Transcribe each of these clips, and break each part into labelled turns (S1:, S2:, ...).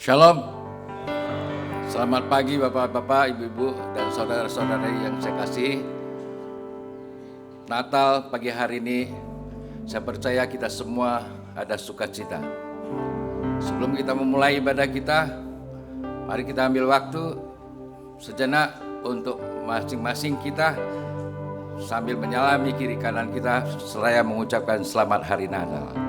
S1: Shalom, selamat pagi Bapak-Bapak, Ibu-Ibu, dan saudara-saudari yang saya kasih. Natal pagi hari ini, saya percaya kita semua ada sukacita. Sebelum kita memulai ibadah kita, mari kita ambil waktu sejenak untuk masing-masing kita sambil menyalami kiri kanan kita seraya mengucapkan selamat hari Natal.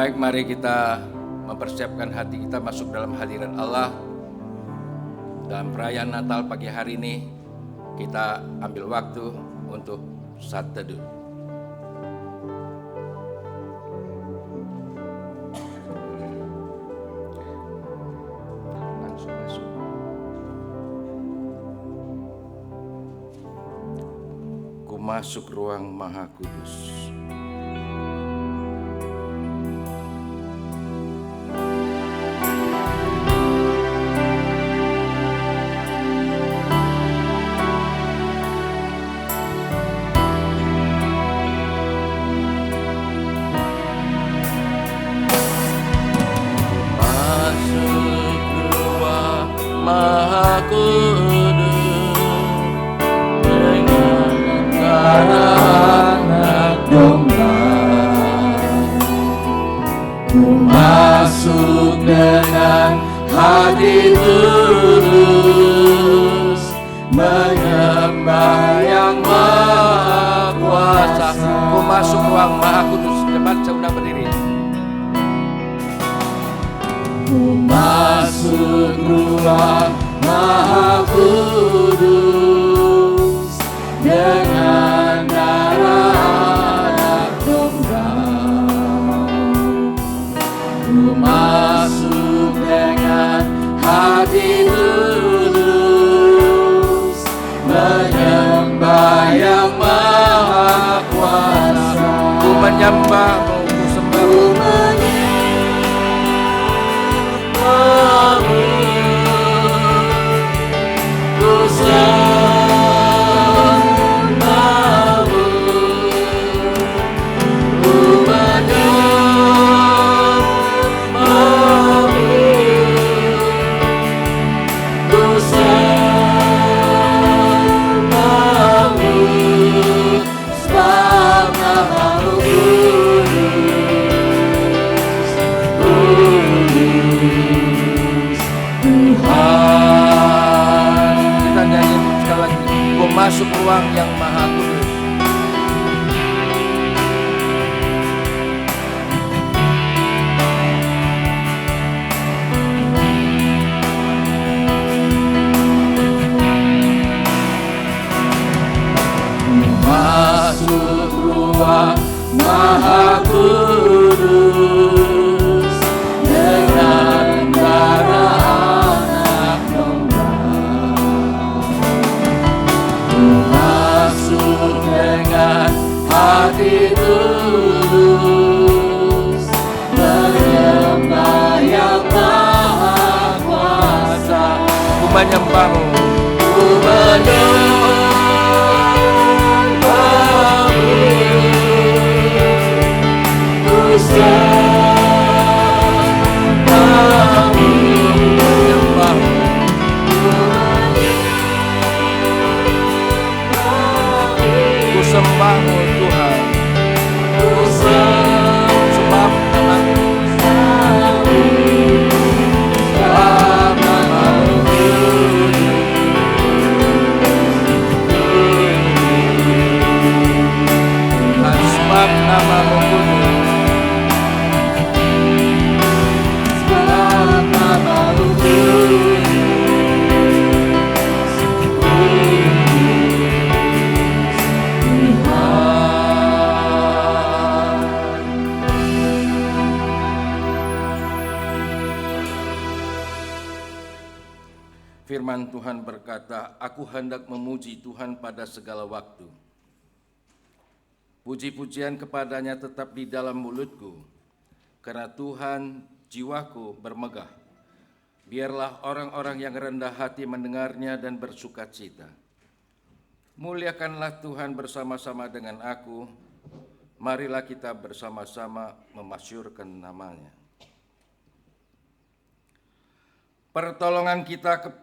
S1: Baik, mari kita mempersiapkan hati kita masuk dalam hadirat Allah. Dalam perayaan Natal pagi hari ini, kita ambil waktu untuk saat teduh. Langsung masuk. Ku masuk ruang Maha Kudus.
S2: Maha Kudus dengan darah anak domba, ku masuk dengan hati tulus, menyembah yang Maha Kuasa.
S1: Ku masuk ruang Maha Kudus. Cepat saya berdiri.
S2: Ku masuk ruang Maha Kudus dengan darah anak domba, ku masuk dengan hati tulus, menyembah yang Maha Kuasa.
S1: Ku menyembah-Mu, ku sembah. Masuk ruang yang Maha Kudus.
S2: Masuk ruang Maha Kudus dengan darah anak domba, masuk dengan hati tulus, menyembah yang Maha Kuasa.
S1: Ku menyembah-Mu,
S2: ku menyembah-Mu, ku sembah-Mu,
S1: menyembah-Mu. Ku sembah-Mu Tuhan.
S2: ku
S1: Sebab nama-Mu sebab nama-Mu kudus. Firman Tuhan berkata, "Aku hendak memuji Tuhan pada segala waktu. Puji-pujian kepadanya tetap di dalam mulutku, karena Tuhan jiwaku bermegah. Biarlah orang-orang yang rendah hati mendengarnya dan bersuka cita. Muliakanlah Tuhan bersama-sama dengan aku, marilah kita bersama-sama memasyurkan nama-Nya." Pertolongan kita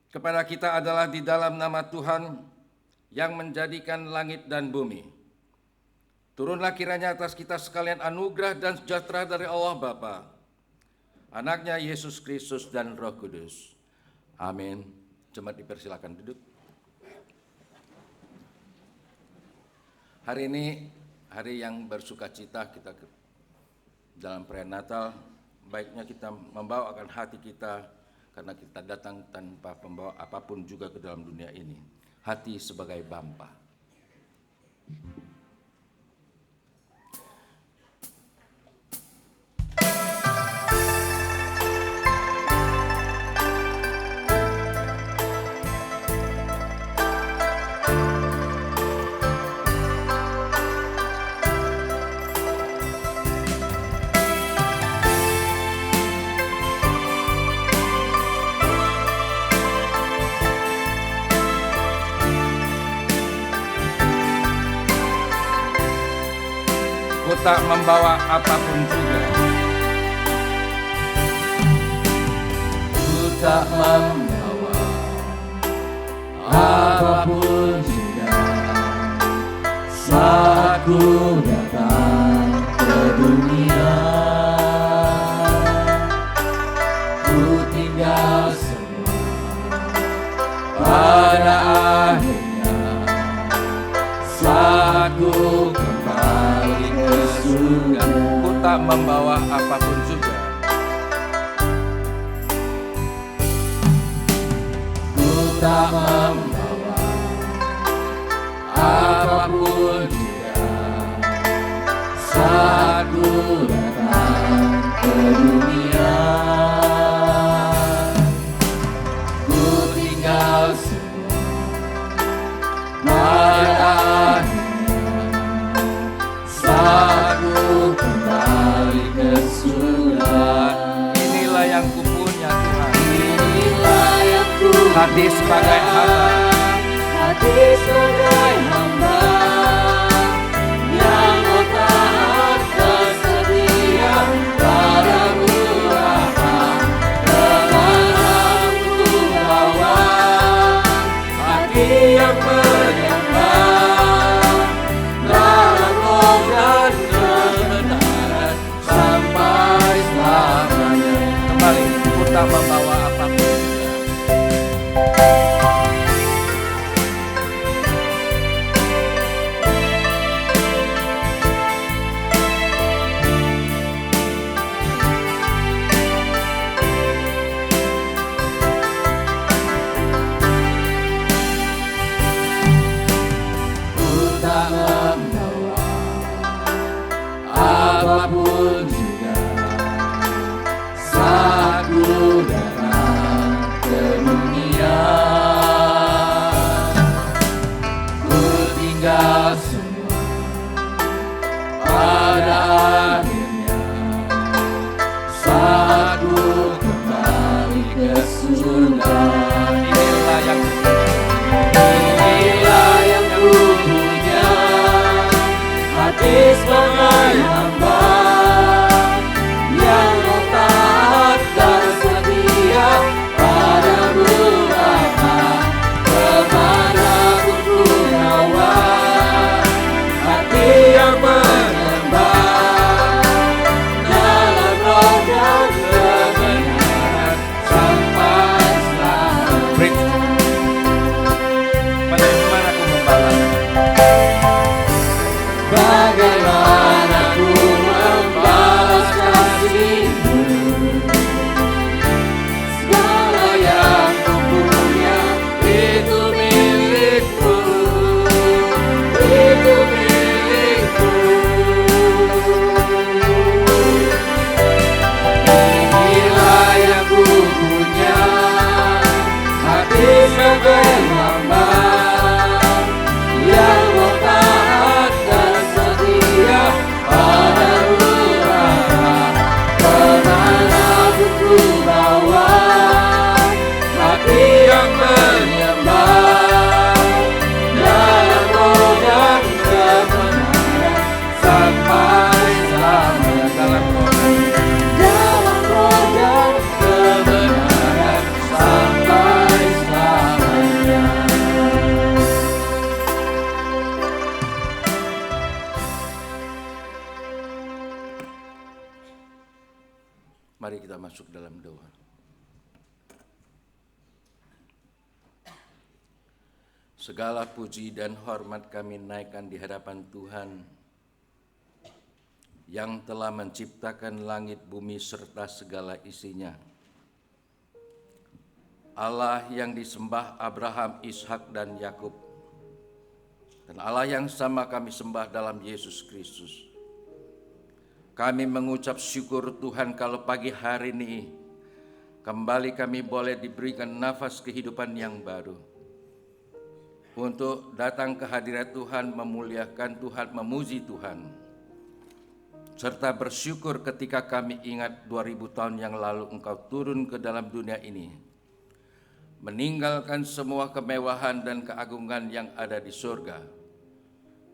S1: kepada kita adalah di dalam nama Tuhan yang menjadikan langit dan bumi. Turunlah kiranya atas kita sekalian anugerah dan sejahtera dari Allah Bapa, Anaknya Yesus Kristus dan Roh Kudus. Amin. Jemaat dipersilakan duduk. Hari ini hari yang bersuka cita, kita dalam perayaan Natal, baiknya kita membawakan hati kita karena kita datang tanpa pembawa apapun juga ke dalam dunia ini. Hati sebagai Bapa. Ku tak membawa apapun juga.
S2: Ku tak membawa apapun juga saat ku datang ke dunia. Ku tinggal semua pada akhirnya saat ku kembali ke surga.
S1: Ku tak membawa apapun juga.
S2: Ku tak membawa apapun juga saat ku datang ke dunia. Ku tinggal semua pada akhirnya saat ku kembali ke surga.
S1: Inilah yang kupunya Tuhan.
S2: Inilah yang ku
S1: Hati sebagai hamba.
S2: hati sebagai hamba yang taat dan setia padamu Bapa. Kemana ku bawa hati yang menyembah dalam roh dan kebenaran sampai selamanya.
S1: Kembali, ku tak membawa apapun juga.
S2: Ku tak membawa apapun juga saat ku datang ke dunia. Ku tinggal semua pada akhirnya saat ku kembali ke surga.
S1: Inilah yang
S2: Inilah yang ku punya, hati sebagai hamba yang taat dan setia padamu Bapa. Kemana pun ku bawa hati yang menyembah dalam roh dan kebenaran sampai selamanya.
S1: break. Bagaimana ku membalas?
S2: Bagaimana ku membalas kasih-Mu? Segala yang ku punya itu milik-Mu, itu milik-Mu. Inilah yang ku punya, hati sebagai hamba yang taat dan setia padamu Bapa. Kemana pun ku bawa hati yang menyembah dalam roh dan kebenaran sampai selamanya. Dalam roh dan kebenaran sampai selamanya.
S1: Mari kita masuk dalam doa. Segala puji dan hormat kami naikkan di hadapan Tuhan yang telah menciptakan langit, bumi, serta segala isinya. Allah yang disembah Abraham, Ishak, dan Yakub, dan Allah yang sama kami sembah dalam Yesus Kristus. Kami mengucap syukur Tuhan kalau pagi hari ini kembali kami boleh diberikan nafas kehidupan yang baru untuk datang ke hadirat Tuhan, memuliakan Tuhan, memuji Tuhan, serta bersyukur ketika kami ingat 2000 tahun yang lalu Engkau turun ke dalam dunia ini, meninggalkan semua kemewahan dan keagungan yang ada di surga,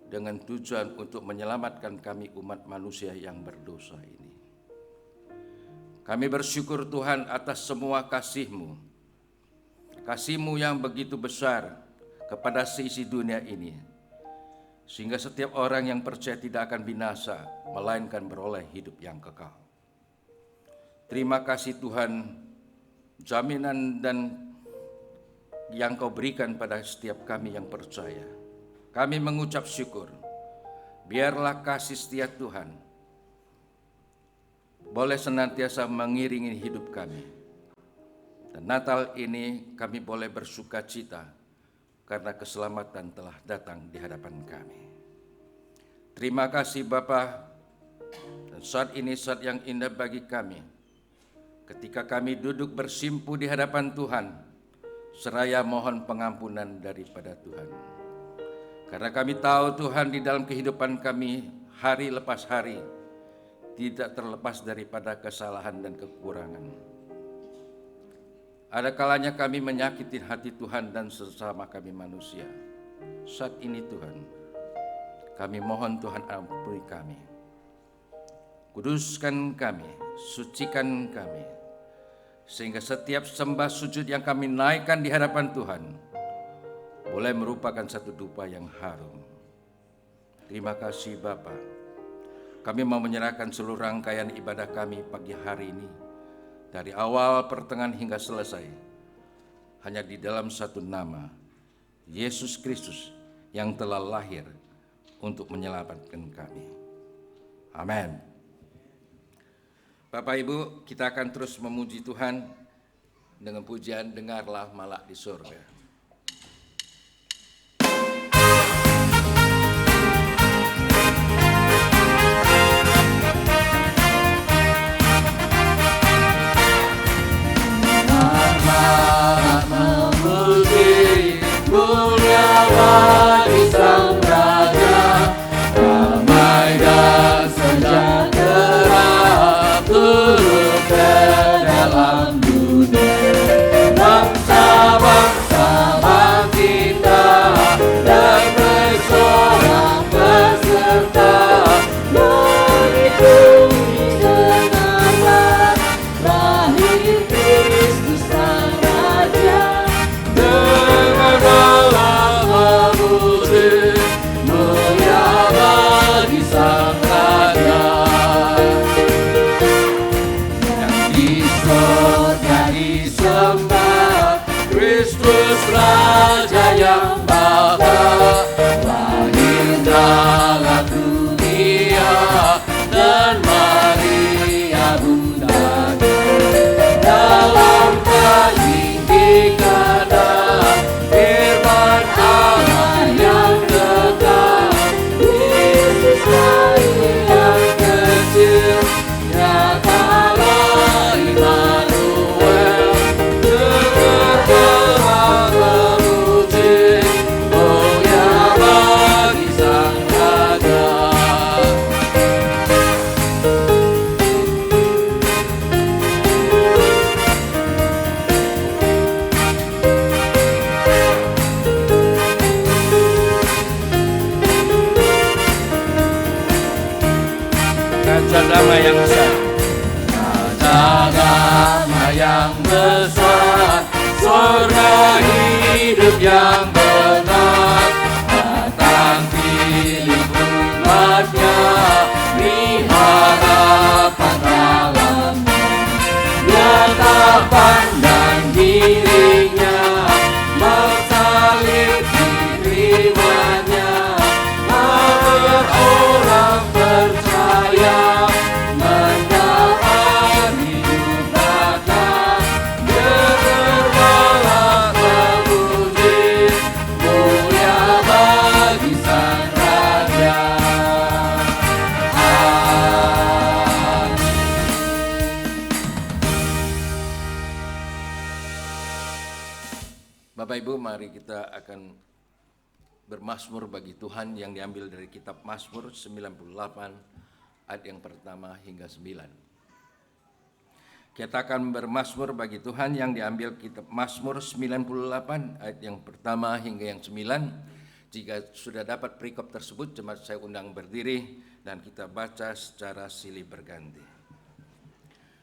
S1: dengan tujuan untuk menyelamatkan kami umat manusia yang berdosa ini. Kami bersyukur Tuhan atas semua kasih-Mu, kasih-Mu yang begitu besar kepada seisi dunia ini, sehingga setiap orang yang percaya tidak akan binasa, melainkan beroleh hidup yang kekal. Terima kasih Tuhan, jaminan dan yang Kau berikan pada setiap kami yang percaya. Kami mengucap syukur, biarlah kasih setia Tuhan boleh senantiasa mengiringi hidup kami. Dan Natal ini kami boleh bersuka cita karena keselamatan telah datang di hadapan kami. Terima kasih Bapa, dan saat ini saat yang indah bagi kami, ketika kami duduk bersimpu di hadapan Tuhan, seraya mohon pengampunan daripada Tuhan. Karena kami tahu Tuhan di dalam kehidupan kami hari lepas hari tidak terlepas daripada kesalahan dan kekurangan. Ada kalanya kami menyakiti hati Tuhan dan sesama kami manusia. Saat ini Tuhan, kami mohon Tuhan ampuni kami. Kuduskan kami, sucikan kami, sehingga setiap sembah sujud yang kami naikkan di hadapan Tuhan boleh merupakan satu dupa yang harum. Terima kasih Bapa. Kami mau menyerahkan seluruh rangkaian ibadah kami pagi hari ini, dari awal, pertengahan hingga selesai, hanya di dalam satu nama, Yesus Kristus yang telah lahir untuk menyelamatkan kami. Amin. Bapak Ibu, kita akan terus memuji Tuhan dengan pujian Dengarlah Malak di Surga.
S2: Yang benar datang pilih umatnya, beri harapan dalamnya. Dia tak pandang dirinya, bersalib dirimanya. Agar orang percaya
S1: Ibu, mari kita akan bermazmur bagi Tuhan yang diambil dari kitab Mazmur 98 ayat yang pertama hingga 9. Kita akan bermazmur bagi Tuhan yang diambil kitab Mazmur 98 ayat yang pertama hingga yang 9. Jika sudah dapat perikop tersebut, jemaat saya undang berdiri dan kita baca secara silih berganti.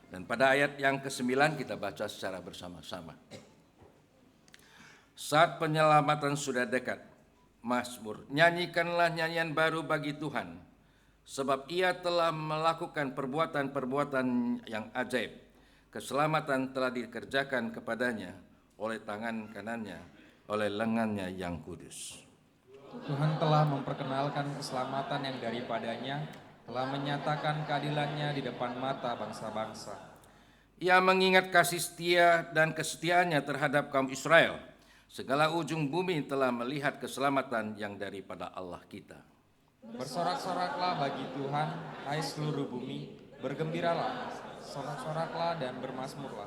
S1: Dan pada ayat yang ke-9 kita baca secara bersama-sama. Saat penyelamatan sudah dekat, Mazmur, nyanyikanlah nyanyian baru bagi Tuhan, sebab Ia telah melakukan perbuatan-perbuatan yang ajaib. Keselamatan telah dikerjakan kepadanya oleh tangan kanannya, oleh lengannya yang kudus.
S3: Tuhan telah memperkenalkan keselamatan yang daripadanya, telah menyatakan keadilannya di depan mata bangsa-bangsa.
S1: Ia mengingat kasih setia dan kesetiaannya terhadap kaum Israel. Segala ujung bumi telah melihat keselamatan yang daripada Allah kita.
S3: Bersorak-soraklah bagi Tuhan, hai seluruh bumi, bergembiralah, sorak-soraklah dan bermazmurlah.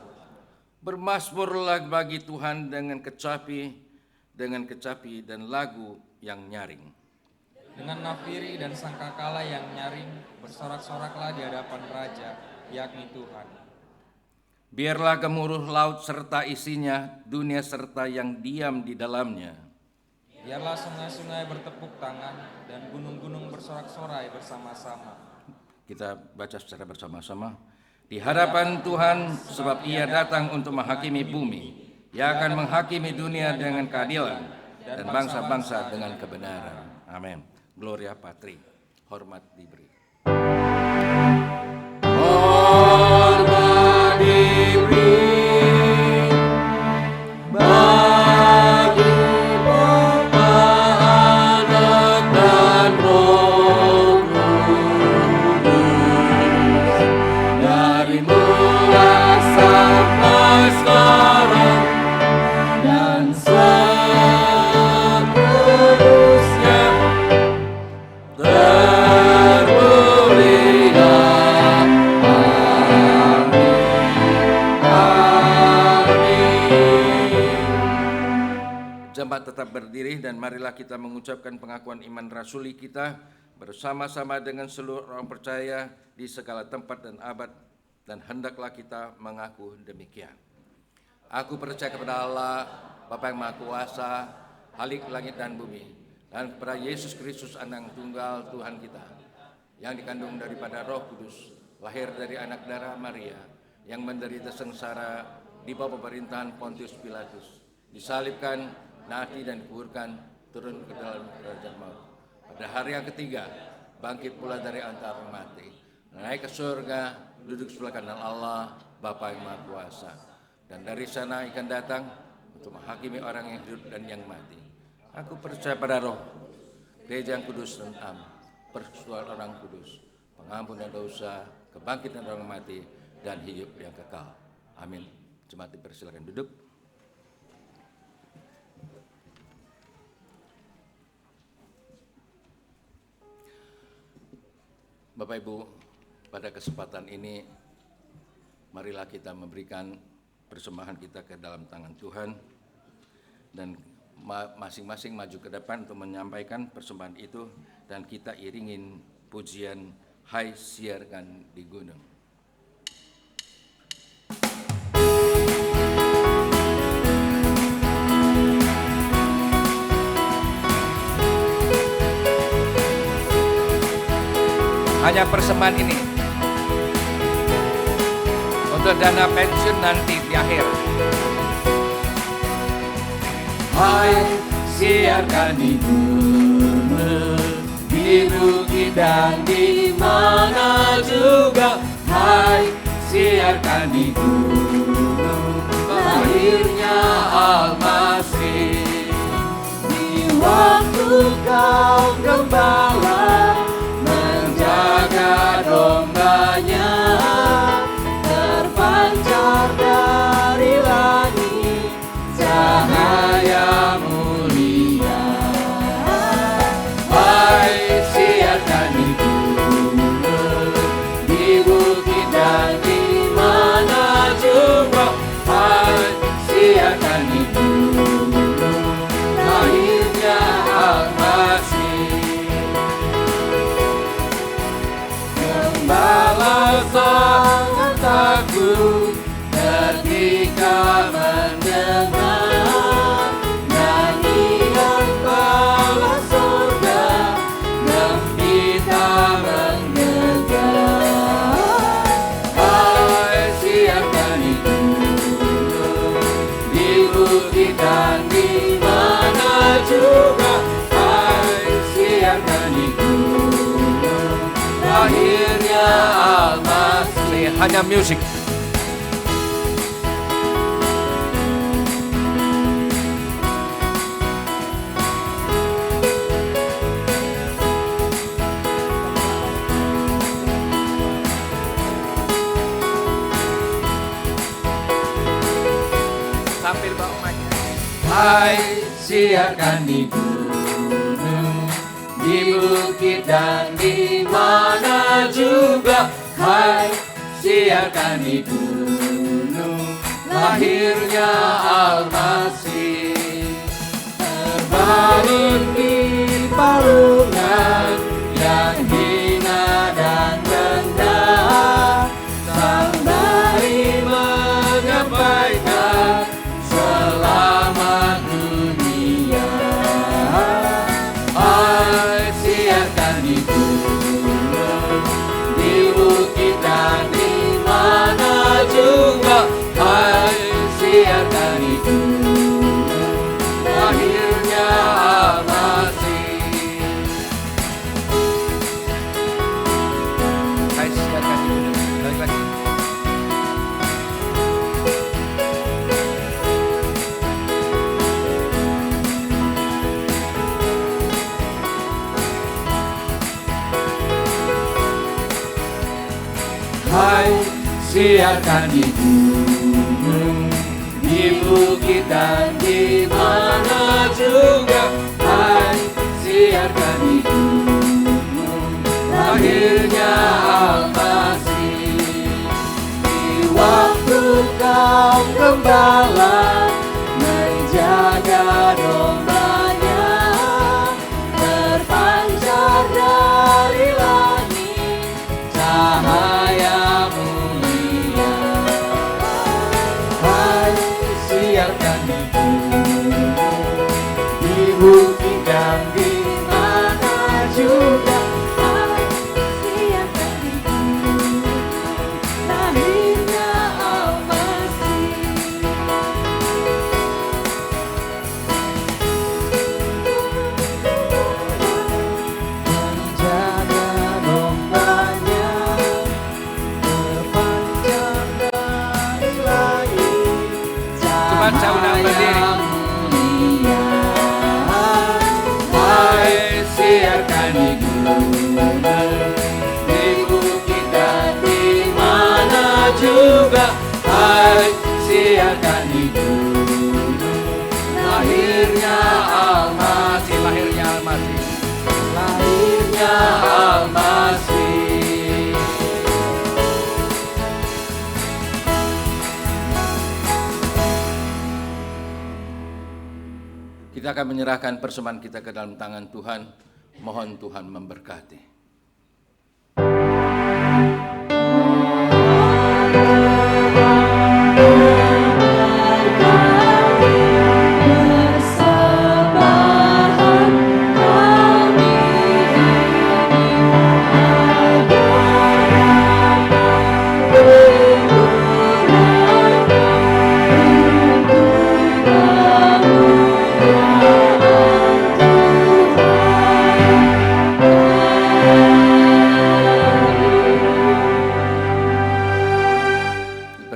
S1: Bermazmurlah bagi Tuhan dengan kecapi dan lagu yang nyaring.
S3: Dengan nafiri dan sangkakala yang nyaring, bersorak-soraklah di hadapan Raja, yakni Tuhan.
S1: Biarlah gemuruh laut serta isinya, dunia serta yang diam di dalamnya.
S3: Biarlah sungai-sungai bertepuk tangan dan gunung-gunung bersorak-sorai bersama-sama.
S1: Kita baca secara bersama-sama. Di hadapan Tuhan, sebab Ia datang untuk menghakimi bumi. Ia akan menghakimi dunia dengan keadilan dan bangsa-bangsa dengan kebenaran. Amin. Gloria Patri. Hormat diberi.
S2: Hormat diberi bagi Bapa, Anak dan Roh Kudus, dari mula sampai sekarang dan seterusnya.
S1: Jemaat tetap berdiri dan marilah kita mengucapkan pengakuan iman rasuli kita bersama-sama dengan seluruh orang percaya di segala tempat dan abad, dan hendaklah kita mengaku demikian. Aku percaya kepada Allah, Bapa yang Maha Kuasa, Khalik langit dan bumi, dan kepada Yesus Kristus Anak Tunggal Tuhan kita, yang dikandung daripada Roh Kudus, lahir dari anak darah Maria, yang menderita sengsara di bawah pemerintahan Pontius Pilatus, disalibkan, mati dan dikuburkan, turun ke dalam kerajaan maut. Pada hari yang ketiga, bangkit pula dari antara mati, naik ke surga, duduk sebelah kanan Allah, Bapa yang Maha Kuasa. Dan dari sana akan datang untuk menghakimi orang yang hidup dan yang mati. Aku percaya pada Roh, Gereja yang kudus dan am, persekutuan orang kudus, pengampunan dosa, kebangkitan orang mati, dan hidup yang kekal. Amin. Jemaat dipersilakan duduk. Bapak Ibu, pada kesempatan ini marilah kita memberikan persembahan kita ke dalam tangan Tuhan, dan masing-masing maju ke depan untuk menyampaikan persembahan itu, dan kita iringin pujian Hai Siarkan di Gunung. Hanya persembahan ini untuk dana pensiun nanti di akhir.
S2: Hai siarkan di gunung, di bukit dan di mana juga. Hai siarkan di gunung, lahirnya Al-Masih. Di waktu kau gembala menjaga dombanya, terpancar dari langit cahaya mulia. Hai siarkan di gunung, di bukit dan di mana juga. Hai siarkan di gunung,
S1: Music. Sambil bawa mic.
S2: Hai, siarkan di gunung, di bukit dan di mana juga. Hai, siarkan di gunung, lahirnya Al-Masih. Terbangun di palungan yang hina dan rendah, sang dari menyampaikan selamat dunia. Hai, siarkan di gunung, di bukit dan di mana juga. Hai, siarkan di gunung, lahirnya Al-Masih.
S1: Hai, siarkan di gunung. Balik lagi.
S2: Hai, siarkan di gunung, di bukit dan di mana juga. Hai, siarkan di gunung, lahirnya Al-Masih. Di waktu kaum gembala menjaga dombanya, terpancar dari langit cahaya mulia. Hai, siarkan di gunung, di bukit dan di mana juga. Hai, siarkan di gunung, lahirnya Al-Masih. Menjaga dombanya, terpancar dari langit
S1: Coba saudara berdiri.
S2: mulia. Hai, siarkan di gunung, di bukit dan di mana juga. Hai, siarkan di gunung, lahirnya Al-Masih.
S1: Lahirnya Al-Masih.
S2: Lahirnya Al-Masih.
S1: Kita akan menyerahkan persembahan kita ke dalam tangan Tuhan. Mohon Tuhan memberkati.
S2: Persembahan kami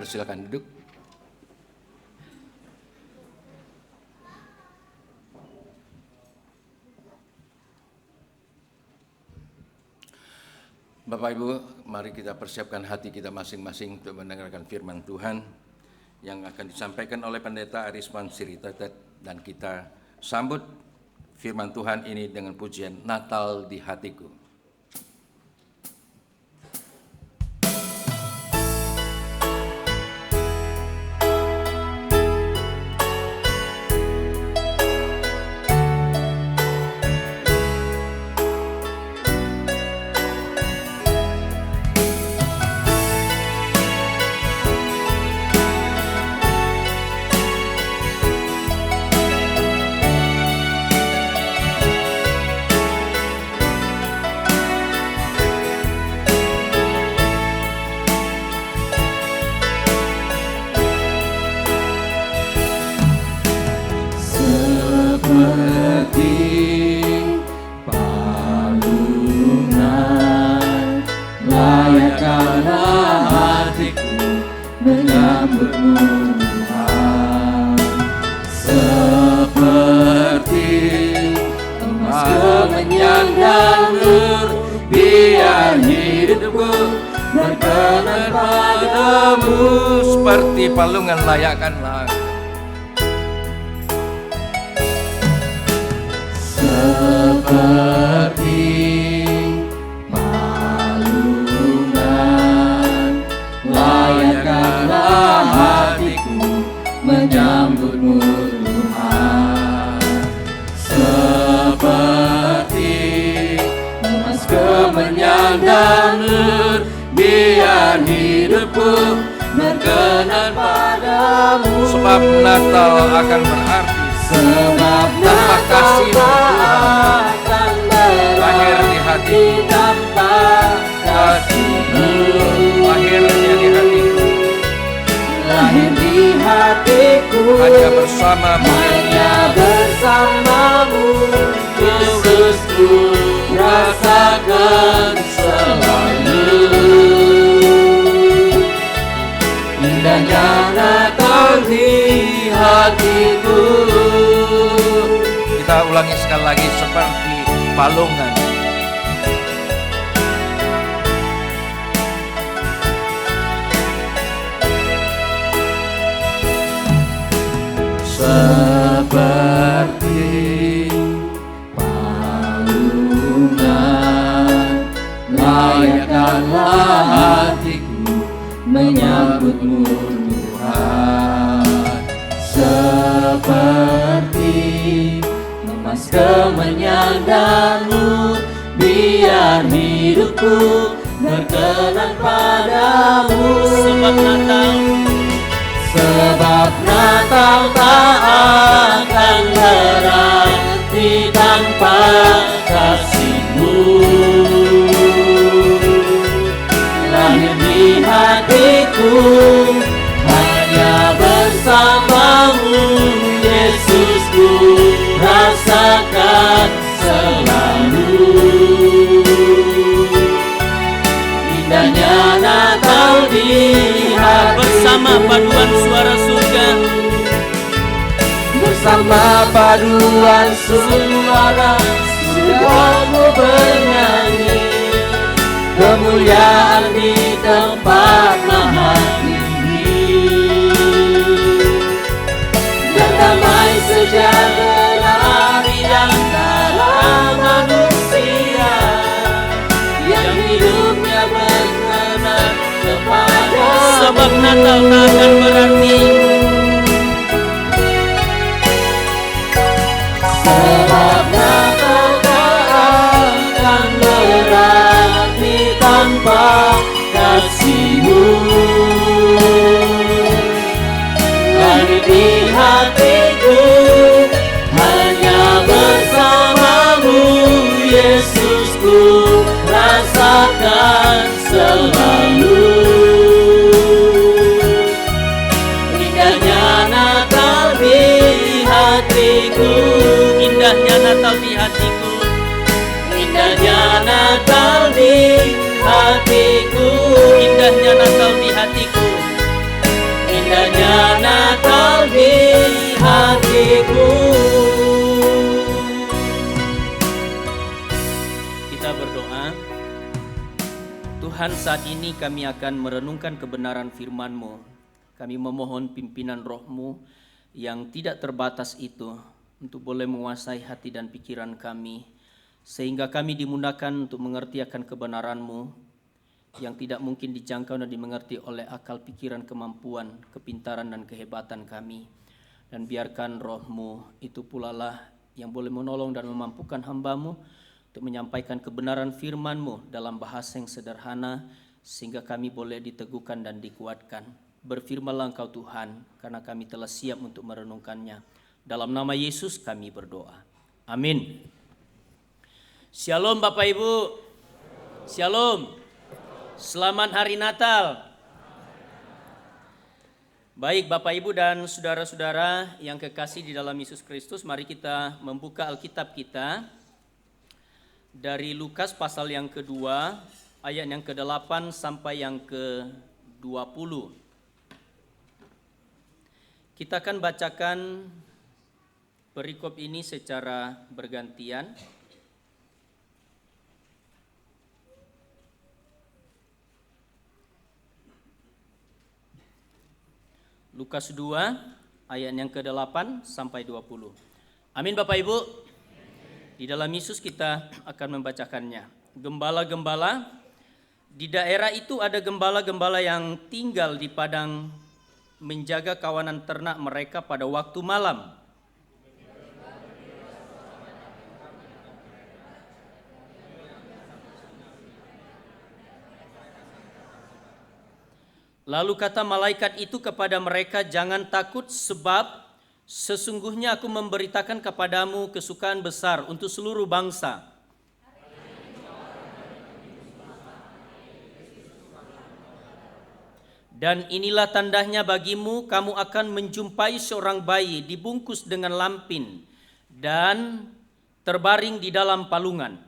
S1: Silakan duduk. Bapak Ibu, mari kita persiapkan hati kita masing-masing untuk mendengarkan firman Tuhan yang akan disampaikan oleh Pendeta Arisman Siritetet, dan kita sambut firman Tuhan ini dengan pujian Natal di Hatiku. seperti palungan layakkanlah.
S2: Seperti palungan layakkanlah hatiku menyambutmu Tuhan. Seperti emas kemenyan dan nur, biar hidupku berkenan padamu.
S1: Sebab Natal akan berarti
S2: Sebab
S1: tanpa kasih Tuhan
S2: akan
S1: lahir di hati,
S2: tanpa kasih-Mu
S1: lahirnya di hatiku,
S2: lahir di hatiku,
S1: hanya bersamamu
S2: hanya bersamamu Yesusku rasakan selalu. Indahnya Natal di hatiku.
S1: Kita ulangi sekali lagi, seperti palungan.
S2: Seperti palungan layakkanlah hatiku menyambutmu Tuhan. Seperti emas kemenyan dan nur, biar hidupku berkenan padamu. Sebab Natal tak akan berarti tanpa kasih-Mu. Lahir di hatiku, hanya bersamamu Yesusku rasakan selalu. Indahnya Natal di hatiku.
S4: Bersama paduan suara surga,
S2: bersama paduan suara surgamu bernyanyi, kemuliaan di tempat maha tinggi, dan damai sejahtera di antara manusia yang hidupnya berkenan kepada.
S4: sebab Natal tak akan berarti.
S2: Sebab Natal tak akan berarti tanpa kasih-Mu. Lahir di hatiku, hanya bersamamu Yesusku rasakan selalu. Indahnya Natal di hatiku,
S4: Indahnya Natal di hatiku,
S2: indahnya Natal di hatiku,
S4: indahnya Natal di hatiku.
S2: indahnya Natal di hatiku.
S4: Kita berdoa. Tuhan, saat ini kami akan merenungkan kebenaran firman-Mu. Kami memohon pimpinan Roh-Mu yang tidak terbatas itu untuk boleh menguasai hati dan pikiran kami, sehingga kami dimudahkan untuk mengerti akan kebenaran-Mu yang tidak mungkin dijangkau dan dimengerti oleh akal pikiran, kemampuan, kepintaran dan kehebatan kami. Dan biarkan Roh-Mu itu pula lah yang boleh menolong dan memampukan hamba-Mu untuk menyampaikan kebenaran firman-Mu dalam bahasa yang sederhana, sehingga kami boleh diteguhkan dan dikuatkan. Berfirmanlah Engkau Tuhan, karena kami telah siap untuk merenungkannya. Dalam nama Yesus kami berdoa. Amin. Shalom Bapak Ibu. Shalom. Selamat Hari Natal. Baik Bapak Ibu dan saudara-saudara yang kekasih di dalam Yesus Kristus, mari kita membuka Alkitab kita dari Lukas pasal yang kedua, ayat yang ke-8 sampai yang ke-20. Kita akan bacakan perikop ini secara bergantian. Lukas 2 ayat yang ke-8 sampai 20. Amin Bapak Ibu. Di dalam Yesus kita akan membacakannya. Gembala-gembala, di daerah itu ada gembala-gembala yang tinggal di padang menjaga kawanan ternak mereka pada waktu malam. Lalu kata malaikat itu kepada mereka, jangan takut sebab sesungguhnya aku memberitakan kepadamu kesukaan besar untuk seluruh bangsa. Dan inilah tandanya bagimu, kamu akan menjumpai seorang bayi dibungkus dengan lampin dan terbaring di dalam palungan.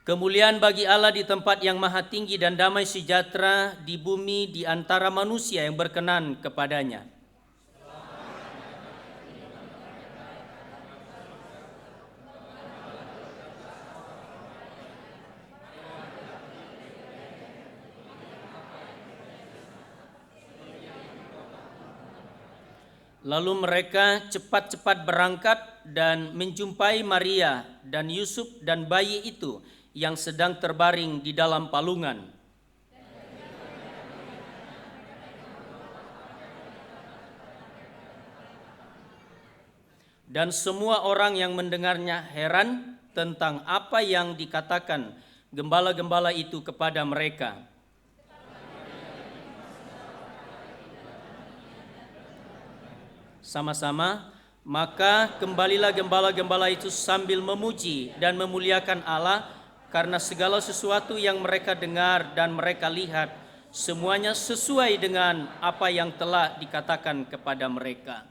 S4: Kemuliaan bagi Allah di tempat yang maha tinggi dan damai sejahtera di bumi di antara manusia yang berkenan kepadanya. Lalu mereka cepat-cepat berangkat dan menjumpai Maria dan Yusuf dan bayi itu yang sedang terbaring di dalam palungan. Dan semua orang yang mendengarnya heran tentang apa yang dikatakan gembala-gembala itu kepada mereka. Sama-sama, maka kembalilah gembala-gembala itu sambil memuji dan memuliakan Allah, karena segala sesuatu yang mereka dengar dan mereka lihat, semuanya sesuai dengan apa yang telah dikatakan kepada mereka.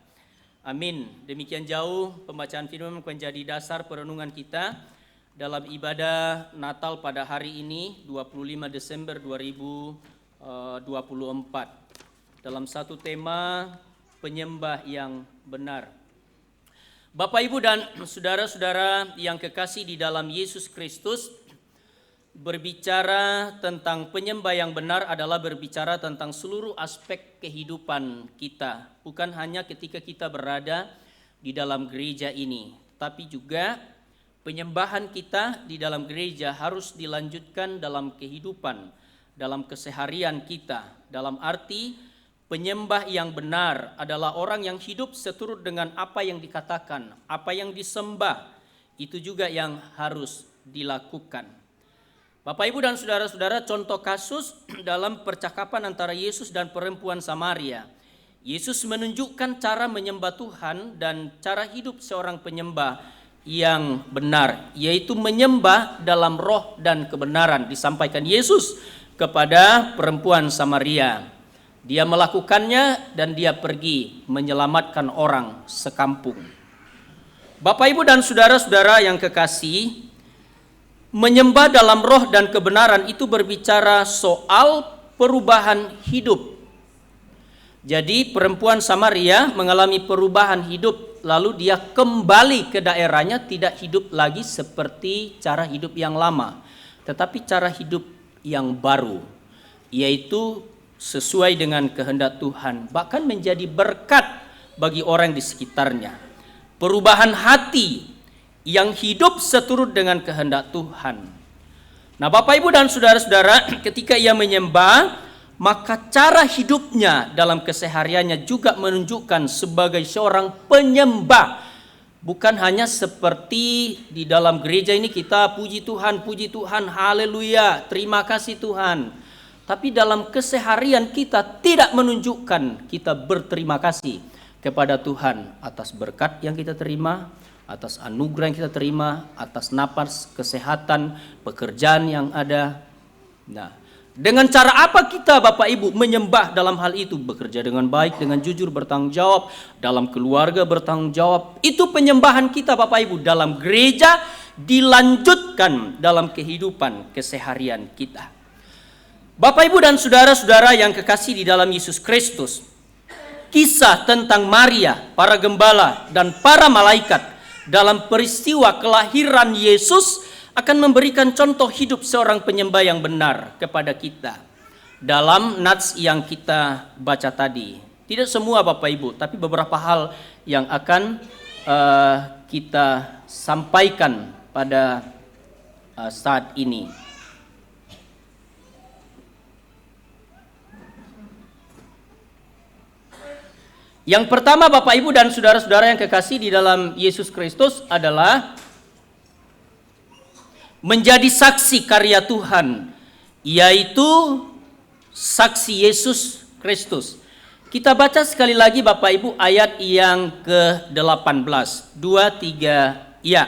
S4: Amin. Demikian jauh pembacaan firman menjadi dasar perenungan kita dalam ibadah Natal pada hari ini, 25 Desember 2024. Dalam satu tema, penyembah yang benar. Bapak, Ibu, dan saudara-saudara yang kekasih di dalam Yesus Kristus, berbicara tentang penyembah yang benar adalah berbicara tentang seluruh aspek kehidupan kita. Bukan hanya ketika kita berada di dalam gereja ini, tapi juga penyembahan kita di dalam gereja harus dilanjutkan dalam kehidupan, dalam keseharian kita. Dalam arti penyembah yang benar adalah orang yang hidup seturut dengan apa yang dikatakan, apa yang disembah, itu juga yang harus dilakukan. Bapak, Ibu, dan saudara-saudara, contoh kasus dalam percakapan antara Yesus dan perempuan Samaria. Yesus menunjukkan cara menyembah Tuhan dan cara hidup seorang penyembah yang benar, yaitu menyembah dalam roh dan kebenaran. Disampaikan Yesus kepada perempuan Samaria. Dia melakukannya dan dia pergi menyelamatkan orang sekampung. Bapak, Ibu, dan saudara-saudara yang kekasih, menyembah dalam roh dan kebenaran itu berbicara soal perubahan hidup. Jadi perempuan Samaria mengalami perubahan hidup, lalu dia kembali ke daerahnya, tidak hidup lagi seperti cara hidup yang lama, tetapi cara hidup yang baru, yaitu sesuai dengan kehendak Tuhan, bahkan menjadi berkat bagi orang di sekitarnya. Perubahan hati yang hidup seturut dengan kehendak Tuhan. Nah, Bapak, Ibu, dan saudara-saudara, ketika ia menyembah, maka cara hidupnya dalam kesehariannya juga menunjukkan sebagai seorang penyembah. Bukan hanya seperti di dalam gereja ini kita puji Tuhan, haleluya, terima kasih Tuhan. Tapi dalam keseharian kita tidak menunjukkan kita berterima kasih kepada Tuhan atas berkat yang kita terima, atas anugerah yang kita terima, atas napas, kesehatan, pekerjaan yang ada. Nah, dengan cara apa kita, Bapak Ibu, menyembah dalam hal itu? Bekerja dengan baik, dengan jujur, bertanggung jawab, dalam keluarga bertanggung jawab. Itu penyembahan kita, Bapak Ibu, dalam gereja, dilanjutkan dalam kehidupan keseharian kita. Bapak, Ibu, dan saudara-saudara yang kekasih di dalam Yesus Kristus, kisah tentang Maria, para gembala, dan para malaikat dalam peristiwa kelahiran Yesus akan memberikan contoh hidup seorang penyembah yang benar kepada kita. Dalam nats yang kita baca tadi, tidak semua Bapak Ibu, tapi beberapa hal yang akan kita sampaikan pada saat ini. Yang pertama Bapak Ibu dan saudara-saudara yang kekasih di dalam Yesus Kristus adalah menjadi saksi karya Tuhan, yaitu saksi Yesus Kristus. Kita baca sekali lagi Bapak Ibu ayat yang ke-18, 2-3, ya.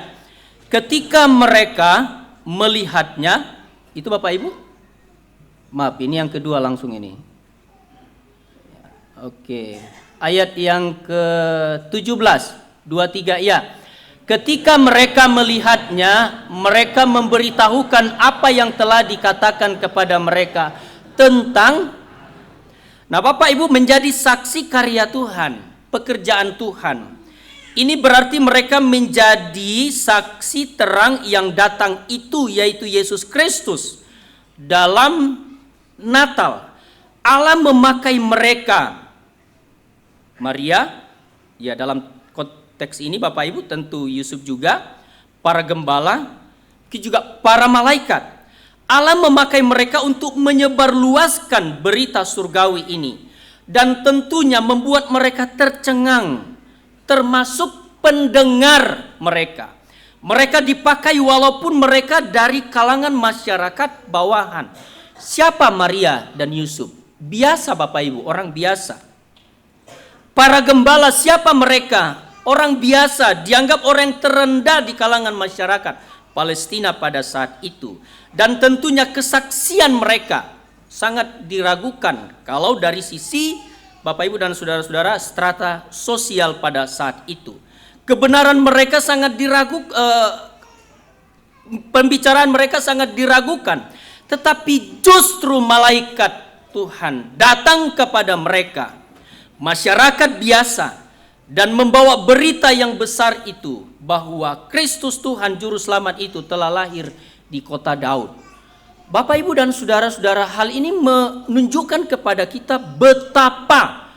S4: Ketika mereka melihatnya, itu Bapak Ibu? Maaf, ini yang kedua langsung ini. Oke. Ayat yang ke-17, 2-3, ya. Ketika mereka melihatnya, mereka memberitahukan apa yang telah dikatakan kepada mereka tentang. Nah, Bapak Ibu, menjadi saksi karya Tuhan, pekerjaan Tuhan. Ini berarti mereka menjadi saksi terang yang datang itu, yaitu Yesus Kristus. Dalam Natal, Allah memakai mereka. Maria, ya dalam konteks ini Bapak Ibu tentu Yusuf juga, para gembala, juga para malaikat. Allah memakai mereka untuk menyebarluaskan berita surgawi ini. Dan tentunya membuat mereka tercengang, termasuk pendengar mereka. Mereka dipakai walaupun mereka dari kalangan masyarakat bawahan. Siapa Maria dan Yusuf? Biasa Bapak Ibu, orang biasa. Para gembala, siapa mereka? Orang biasa, dianggap orang yang terendah di kalangan masyarakat Palestina pada saat itu. Dan tentunya kesaksian mereka sangat diragukan kalau dari sisi Bapak Ibu dan saudara-saudara strata sosial pada saat itu. Kebenaran mereka sangat diragukan, pembicaraan mereka sangat diragukan. Tetapi justru malaikat Tuhan datang kepada mereka, masyarakat biasa, dan membawa berita yang besar itu bahwa Kristus Tuhan Juru Selamat itu telah lahir di kota Daud. Bapak Ibu dan saudara-saudara, hal ini menunjukkan kepada kita betapa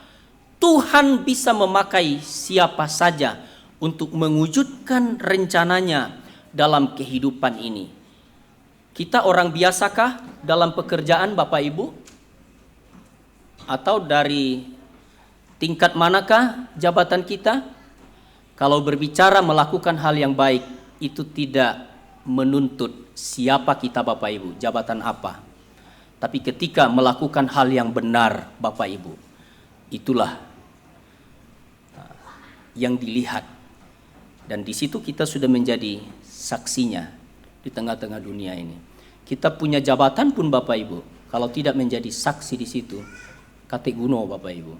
S4: Tuhan bisa memakai siapa saja untuk mewujudkan rencananya dalam kehidupan ini. Kita orang biasakah dalam pekerjaan Bapak Ibu? Atau dari tingkat manakah jabatan kita? Kalau berbicara melakukan hal yang baik, itu tidak menuntut siapa kita Bapak Ibu, jabatan apa. Tapi ketika melakukan hal yang benar Bapak Ibu, itulah yang dilihat. Dan di situ kita sudah menjadi saksinya di tengah-tengah dunia ini. Kita punya jabatan pun Bapak Ibu, kalau tidak menjadi saksi di situ, kate guno Bapak Ibu.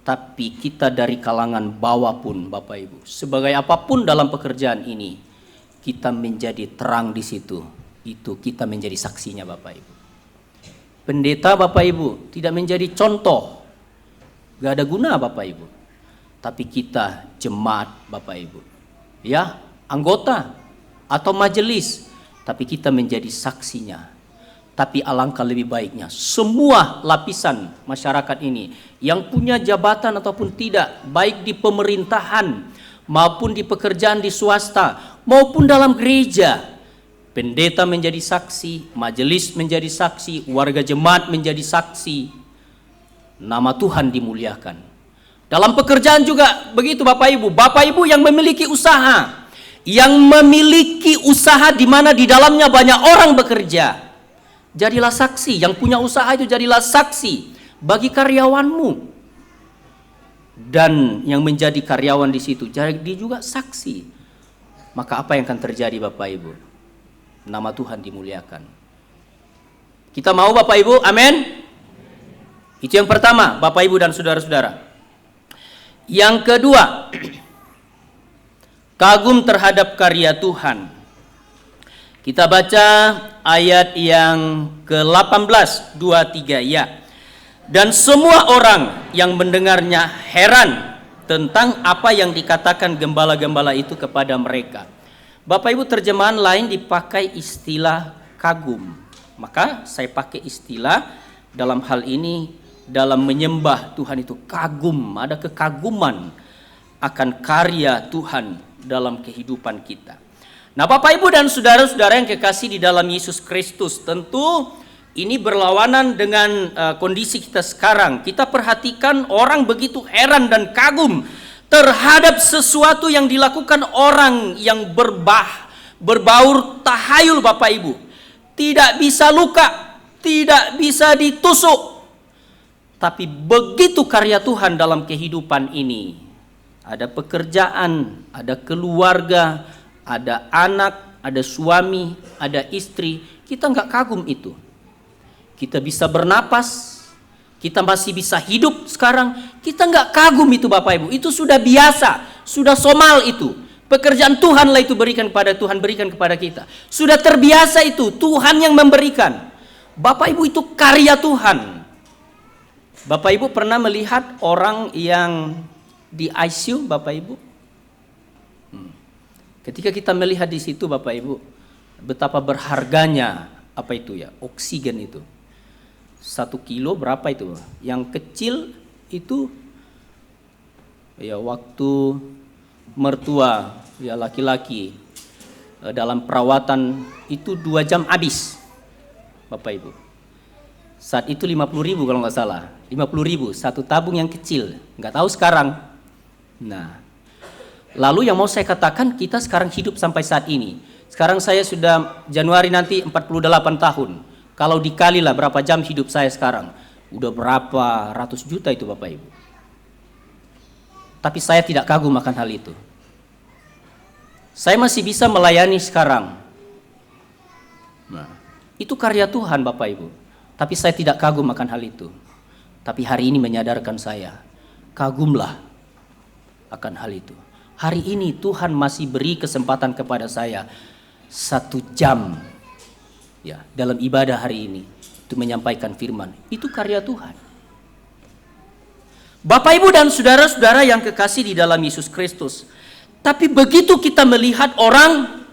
S4: Tapi kita dari kalangan bawah pun Bapak Ibu, sebagai apapun dalam pekerjaan ini, kita menjadi terang di situ. Itu kita menjadi saksinya Bapak Ibu. Pendeta Bapak Ibu tidak menjadi contoh, gak ada guna Bapak Ibu. Tapi kita jemaat Bapak Ibu, ya anggota atau majelis, tapi kita menjadi saksinya. Tapi alangkah lebih baiknya semua lapisan masyarakat ini yang punya jabatan ataupun tidak, baik di pemerintahan maupun di pekerjaan di swasta maupun dalam gereja, pendeta menjadi saksi, majelis menjadi saksi, warga jemaat menjadi saksi, nama Tuhan dimuliakan. Dalam pekerjaan juga begitu Bapak Ibu. Bapak Ibu yang memiliki usaha, di mana di dalamnya banyak orang bekerja, jadilah saksi. Yang punya usaha itu jadilah saksi bagi karyawanmu. Dan yang menjadi karyawan di situ jadi juga saksi. Maka apa yang akan terjadi Bapak Ibu? Nama Tuhan dimuliakan. Kita mau Bapak Ibu? Amin. Itu yang pertama Bapak Ibu dan saudara-saudara. Yang kedua, kagum terhadap karya Tuhan. Kita baca ayat yang ke-18, 2-3, ya. Dan semua orang yang mendengarnya heran tentang apa yang dikatakan gembala-gembala itu kepada mereka. Bapak Ibu, terjemahan lain dipakai istilah kagum. Maka saya pakai istilah dalam hal ini, dalam menyembah Tuhan itu kagum, ada kekaguman akan karya Tuhan dalam kehidupan kita. Nah, Bapak Ibu dan saudara-saudara yang kekasih di dalam Yesus Kristus, tentu ini berlawanan dengan kondisi kita sekarang. Kita perhatikan orang begitu heran dan kagum terhadap sesuatu yang dilakukan orang yang berbaur tahayul, Bapak Ibu. Tidak bisa luka, tidak bisa ditusuk. Tapi begitu karya Tuhan dalam kehidupan ini. Ada pekerjaan, ada keluarga, ada anak, ada suami, ada istri. Kita nggak kagum itu. Kita bisa bernapas, kita masih bisa hidup sekarang. Kita nggak kagum itu, Bapak Ibu. Itu sudah biasa, sudah somal itu. Pekerjaan Tuhan lah itu berikan kepada Tuhan, berikan kepada kita. Sudah terbiasa itu, Tuhan yang memberikan. Bapak Ibu, itu karya Tuhan. Bapak Ibu pernah melihat orang yang di ICU, Bapak Ibu? Ketika kita melihat di situ, Bapak Ibu, betapa berharganya apa itu ya, oksigen itu. 1 kilo berapa itu? Yang kecil itu ya waktu mertua ya laki-laki dalam perawatan itu 2 jam habis, Bapak Ibu. Saat itu 50.000 kalau nggak salah, 50.000 satu tabung yang kecil. Nggak tahu sekarang. Nah, lalu yang mau saya katakan, kita sekarang hidup sampai saat ini. Sekarang saya sudah Januari nanti 48 tahun. Kalau dikalilah berapa jam hidup saya sekarang, udah berapa ratus juta itu, Bapak Ibu. Tapi saya tidak kagum akan hal itu. Saya masih bisa melayani sekarang. Nah, itu karya Tuhan, Bapak Ibu. Tapi saya tidak kagum akan hal itu. Tapi hari ini menyadarkan saya, kagumlah akan hal itu. Hari ini Tuhan masih beri kesempatan kepada saya 1 jam ya dalam ibadah hari ini untuk menyampaikan firman. Itu karya Tuhan. Bapak Ibu dan saudara-saudara yang kekasih di dalam Yesus Kristus. Tapi begitu kita melihat orang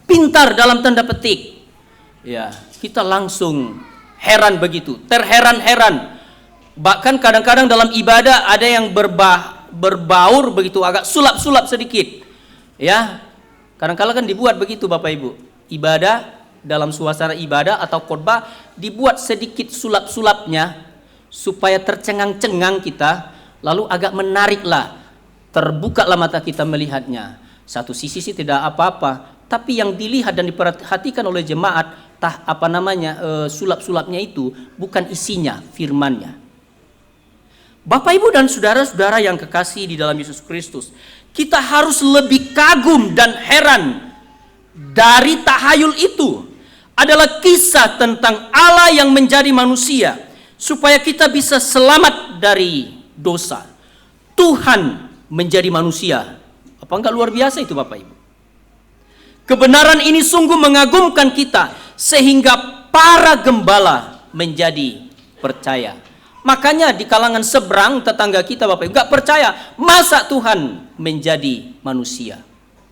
S4: pintar dalam tanda petik, ya, kita langsung heran begitu, terheran-heran. Bahkan kadang-kadang dalam ibadah ada yang berbaur begitu, agak sulap-sulap sedikit. Ya, kadang-kadang kan dibuat begitu, Bapak Ibu. Ibadah, dalam suasana ibadah atau khotbah dibuat sedikit sulap-sulapnya supaya tercengang-cengang kita, lalu agak menariklah, terbukalah mata kita melihatnya. Satu sisi sih tidak apa-apa, tapi yang dilihat dan diperhatikan oleh jemaat, sulap-sulapnya itu bukan isinya, firmannya. Bapak Ibu dan saudara-saudara yang kekasih di dalam Yesus Kristus, kita harus lebih kagum dan heran dari tahayul itu. Adalah kisah tentang Allah yang menjadi manusia supaya kita bisa selamat dari dosa. Tuhan menjadi manusia. Apa enggak luar biasa itu, Bapak Ibu? Kebenaran ini sungguh mengagumkan kita sehingga para gembala menjadi percaya. Makanya di kalangan seberang tetangga kita, Bapak Ibu, enggak percaya masa Tuhan menjadi manusia.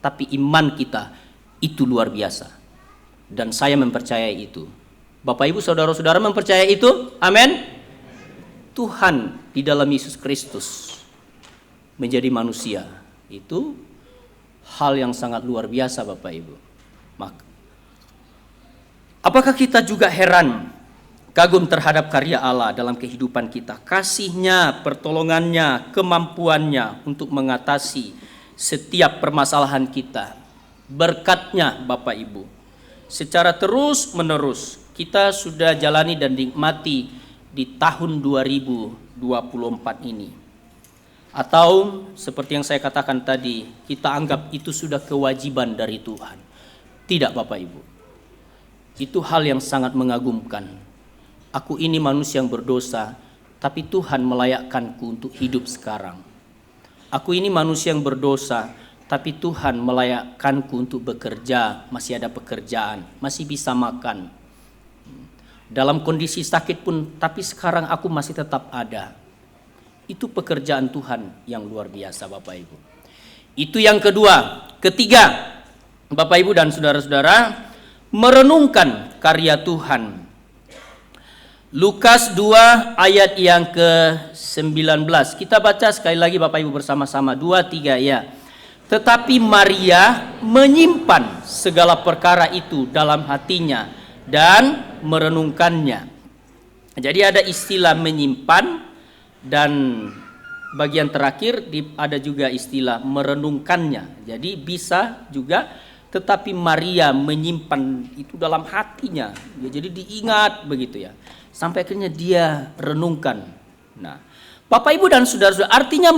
S4: Tapi iman kita itu luar biasa. Dan saya mempercayai itu. Bapak Ibu saudara-saudara mempercayai itu? Amin. Tuhan di dalam Yesus Kristus menjadi manusia. Itu hal yang sangat luar biasa, Bapak Ibu. Maka, apakah kita juga heran, kagum terhadap karya Allah dalam kehidupan kita? Kasih-Nya, pertolongan-Nya, kemampuan-Nya untuk mengatasi setiap permasalahan kita. Berkat-Nya, Bapak Ibu. Secara terus menerus kita sudah jalani dan nikmati di tahun 2024 ini. Atau seperti yang saya katakan tadi, kita anggap itu sudah kewajiban dari Tuhan. Tidak, Bapak Ibu. Itu hal yang sangat mengagumkan. Aku ini manusia yang berdosa, tapi Tuhan melayakkanku untuk hidup sekarang. Aku ini manusia yang berdosa, tapi Tuhan melayakkanku untuk bekerja, masih ada pekerjaan, masih bisa makan. Dalam kondisi sakit pun, tapi sekarang aku masih tetap ada. Itu pekerjaan Tuhan yang luar biasa, Bapak Ibu. Itu yang kedua. Ketiga, Bapak Ibu dan saudara-saudara, merenungkan karya Tuhan. Lukas 2 ayat yang ke-19. Kita baca sekali lagi Bapak Ibu bersama-sama. 2, 3 ya. Tetapi Maria menyimpan segala perkara itu dalam hatinya dan merenungkannya. Jadi ada istilah menyimpan, dan bagian terakhir ada juga istilah merenungkannya. Jadi bisa juga, tetapi Maria menyimpan itu dalam hatinya. Ya, jadi diingat begitu ya. Sampai akhirnya dia renungkan. Nah, Bapak Ibu dan saudara-saudara, artinya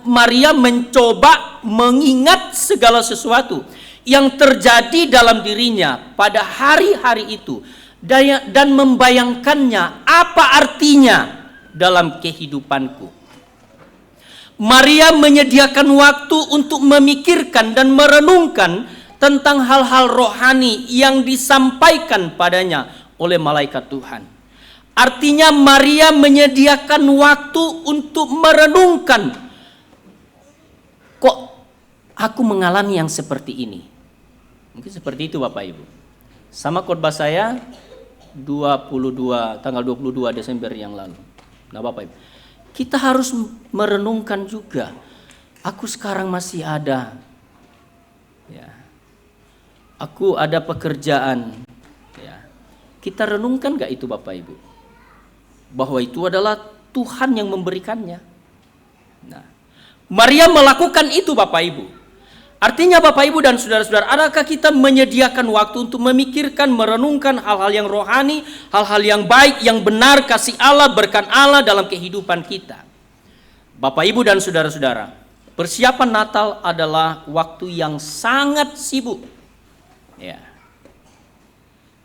S4: Maria mencoba mengingat segala sesuatu yang terjadi dalam dirinya pada hari-hari itu, dan membayangkannya apa artinya dalam kehidupanku. Maria menyediakan waktu untuk memikirkan dan merenungkan tentang hal-hal rohani yang disampaikan padanya oleh malaikat Tuhan. Artinya Maria menyediakan waktu untuk merenungkan, kok aku mengalami yang seperti ini. Mungkin seperti itu Bapak Ibu. Sama khotbah saya tanggal 22 Desember yang lalu. Nah Bapak Ibu, kita harus merenungkan juga, aku sekarang masih ada, ya, aku ada pekerjaan, ya. Kita renungkan gak itu Bapak Ibu, bahwa itu adalah Tuhan yang memberikannya. Nah, Maria melakukan itu Bapak Ibu. Artinya Bapak Ibu dan saudara-saudara, adakah kita menyediakan waktu untuk memikirkan, merenungkan hal-hal yang rohani, hal-hal yang baik, yang benar, kasih Allah, berkat Allah dalam kehidupan kita? Bapak Ibu dan saudara-saudara, persiapan Natal adalah waktu yang sangat sibuk, ya.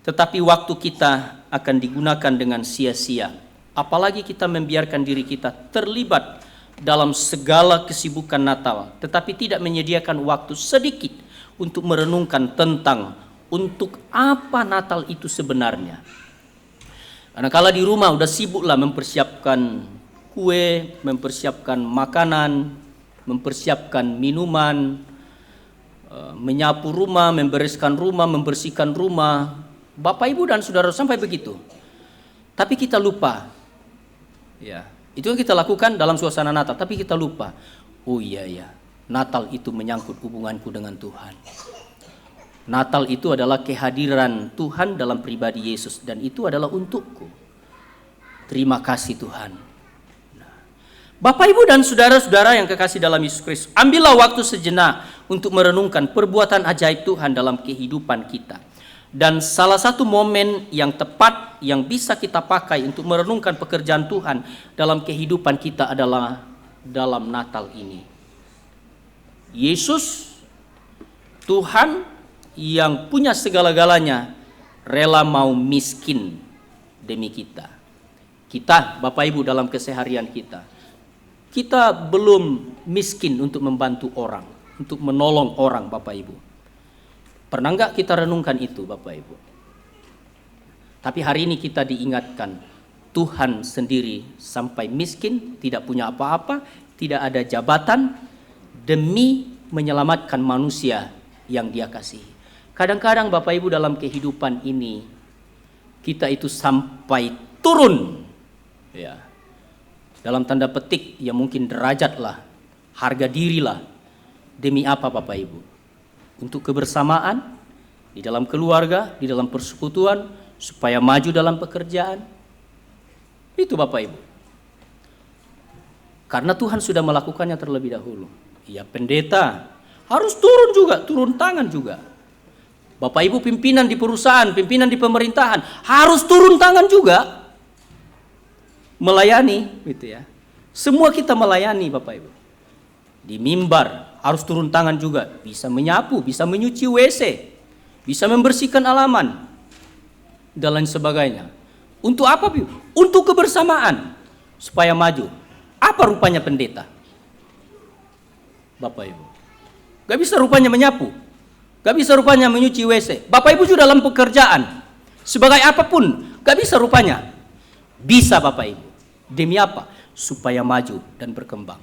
S4: Tetapi waktu kita akan digunakan dengan sia-sia. Apalagi kita membiarkan diri kita terlibat dalam segala kesibukan Natal, tetapi tidak menyediakan waktu sedikit untuk merenungkan tentang untuk apa Natal itu sebenarnya. Karena kalau di rumah udah sibuklah mempersiapkan kue, mempersiapkan makanan, mempersiapkan minuman, menyapu rumah, membereskan rumah, membersihkan rumah. Bapak Ibu dan saudara sampai begitu. Tapi kita lupa. Ya, itu yang kita lakukan dalam suasana Natal, tapi kita lupa. Oh iya ya, Natal itu menyangkut hubunganku dengan Tuhan. Natal itu adalah kehadiran Tuhan dalam pribadi Yesus, dan itu adalah untukku. Terima kasih Tuhan. Nah, Bapak Ibu dan saudara-saudara yang kekasih dalam Yesus Kristus, ambillah waktu sejenak untuk merenungkan perbuatan ajaib Tuhan dalam kehidupan kita. Dan salah satu momen yang tepat yang bisa kita pakai untuk merenungkan pekerjaan Tuhan dalam kehidupan kita adalah dalam Natal ini. Yesus, Tuhan yang punya segala-galanya, rela mau miskin demi kita. Kita, Bapak Ibu, dalam keseharian kita belum miskin untuk membantu orang, untuk menolong orang Bapak Ibu. Pernah enggak kita renungkan itu Bapak Ibu? Tapi hari ini kita diingatkan, Tuhan sendiri sampai miskin, tidak punya apa-apa, tidak ada jabatan, demi menyelamatkan manusia yang Dia kasihi. Kadang-kadang Bapak Ibu dalam kehidupan ini, kita itu sampai turun, ya, dalam tanda petik, ya mungkin derajat lah, harga diri lah. Demi apa Bapak Ibu? Untuk kebersamaan di dalam keluarga, di dalam persekutuan, supaya maju dalam pekerjaan. Itu Bapak Ibu. Karena Tuhan sudah melakukannya terlebih dahulu. Ya, pendeta harus turun juga, turun tangan juga. Bapak Ibu pimpinan di perusahaan, pimpinan di pemerintahan harus turun tangan juga. Melayani, gitu ya. Semua kita melayani Bapak Ibu. Di mimbar harus turun tangan juga, bisa menyapu, bisa menyuci WC, bisa membersihkan halaman, dan lain sebagainya. Untuk apa? Untuk kebersamaan, supaya maju. Apa rupanya pendeta? Bapak Ibu, gak bisa rupanya menyapu, gak bisa rupanya menyuci WC. Bapak Ibu juga dalam pekerjaan, sebagai apapun, gak bisa rupanya. Bisa Bapak Ibu. Demi apa? Supaya maju dan berkembang.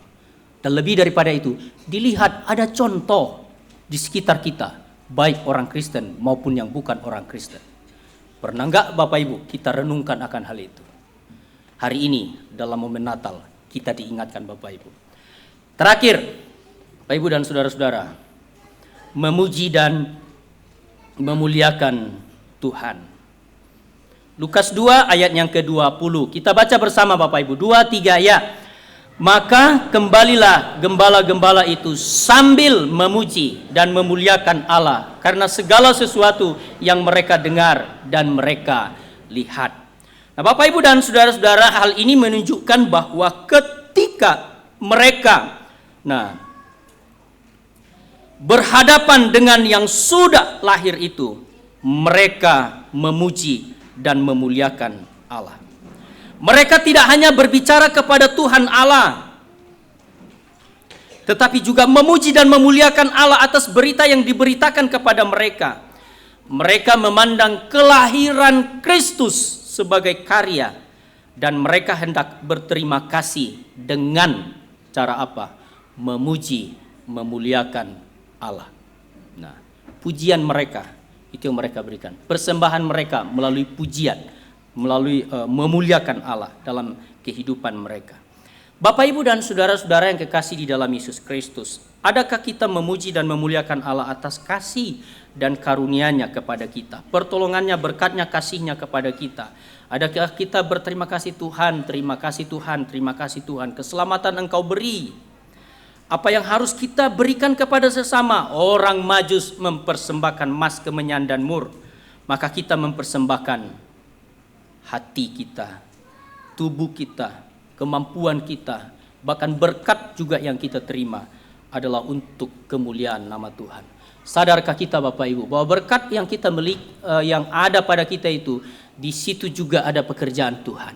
S4: Dan lebih daripada itu, dilihat ada contoh di sekitar kita, baik orang Kristen maupun yang bukan orang Kristen. Pernah enggak Bapak Ibu kita renungkan akan hal itu? Hari ini dalam momen Natal kita diingatkan Bapak Ibu. Terakhir, Bapak Ibu dan saudara-saudara, memuji dan memuliakan Tuhan. Lukas 2 ayat yang ke-20. Kita baca bersama Bapak Ibu. 2-3 ya. Maka kembalilah gembala-gembala itu sambil memuji dan memuliakan Allah karena segala sesuatu yang mereka dengar dan mereka lihat. Nah, Bapak Ibu dan saudara-saudara, hal ini menunjukkan bahwa ketika mereka berhadapan dengan yang sudah lahir itu, mereka memuji dan memuliakan Allah. Mereka tidak hanya berbicara kepada Tuhan Allah, tetapi juga memuji dan memuliakan Allah atas berita yang diberitakan kepada mereka. Mereka memandang kelahiran Kristus sebagai karya dan mereka hendak berterima kasih dengan cara apa? Memuji, memuliakan Allah. Nah, pujian mereka itu yang mereka berikan. Persembahan mereka melalui pujian, melalui memuliakan Allah dalam kehidupan mereka. Bapak Ibu dan saudara-saudara yang kekasih di dalam Yesus Kristus, adakah kita memuji dan memuliakan Allah atas kasih dan karunia-Nya kepada kita, pertolongannya, berkatnya, kasihnya kepada kita? Adakah kita berterima kasih Tuhan, terima kasih Tuhan, terima kasih Tuhan, keselamatan Engkau beri. Apa yang harus kita berikan kepada sesama? Orang Majus mempersembahkan emas, kemenyan dan mur, maka kita mempersembahkan hati kita, tubuh kita, kemampuan kita, bahkan berkat juga yang kita terima adalah untuk kemuliaan nama Tuhan. Sadarkah kita Bapak Ibu bahwa berkat yang kita miliki, yang ada pada kita itu, di situ juga ada pekerjaan Tuhan.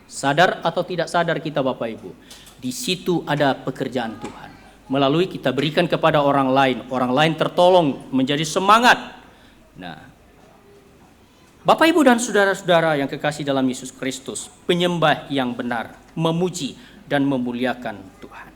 S4: Sadar atau tidak sadar kita Bapak Ibu, di situ ada pekerjaan Tuhan. Melalui kita berikan kepada orang lain tertolong, menjadi semangat. Nah, Bapak Ibu dan saudara-saudara yang kekasih dalam Yesus Kristus, penyembah yang benar memuji dan memuliakan Tuhan.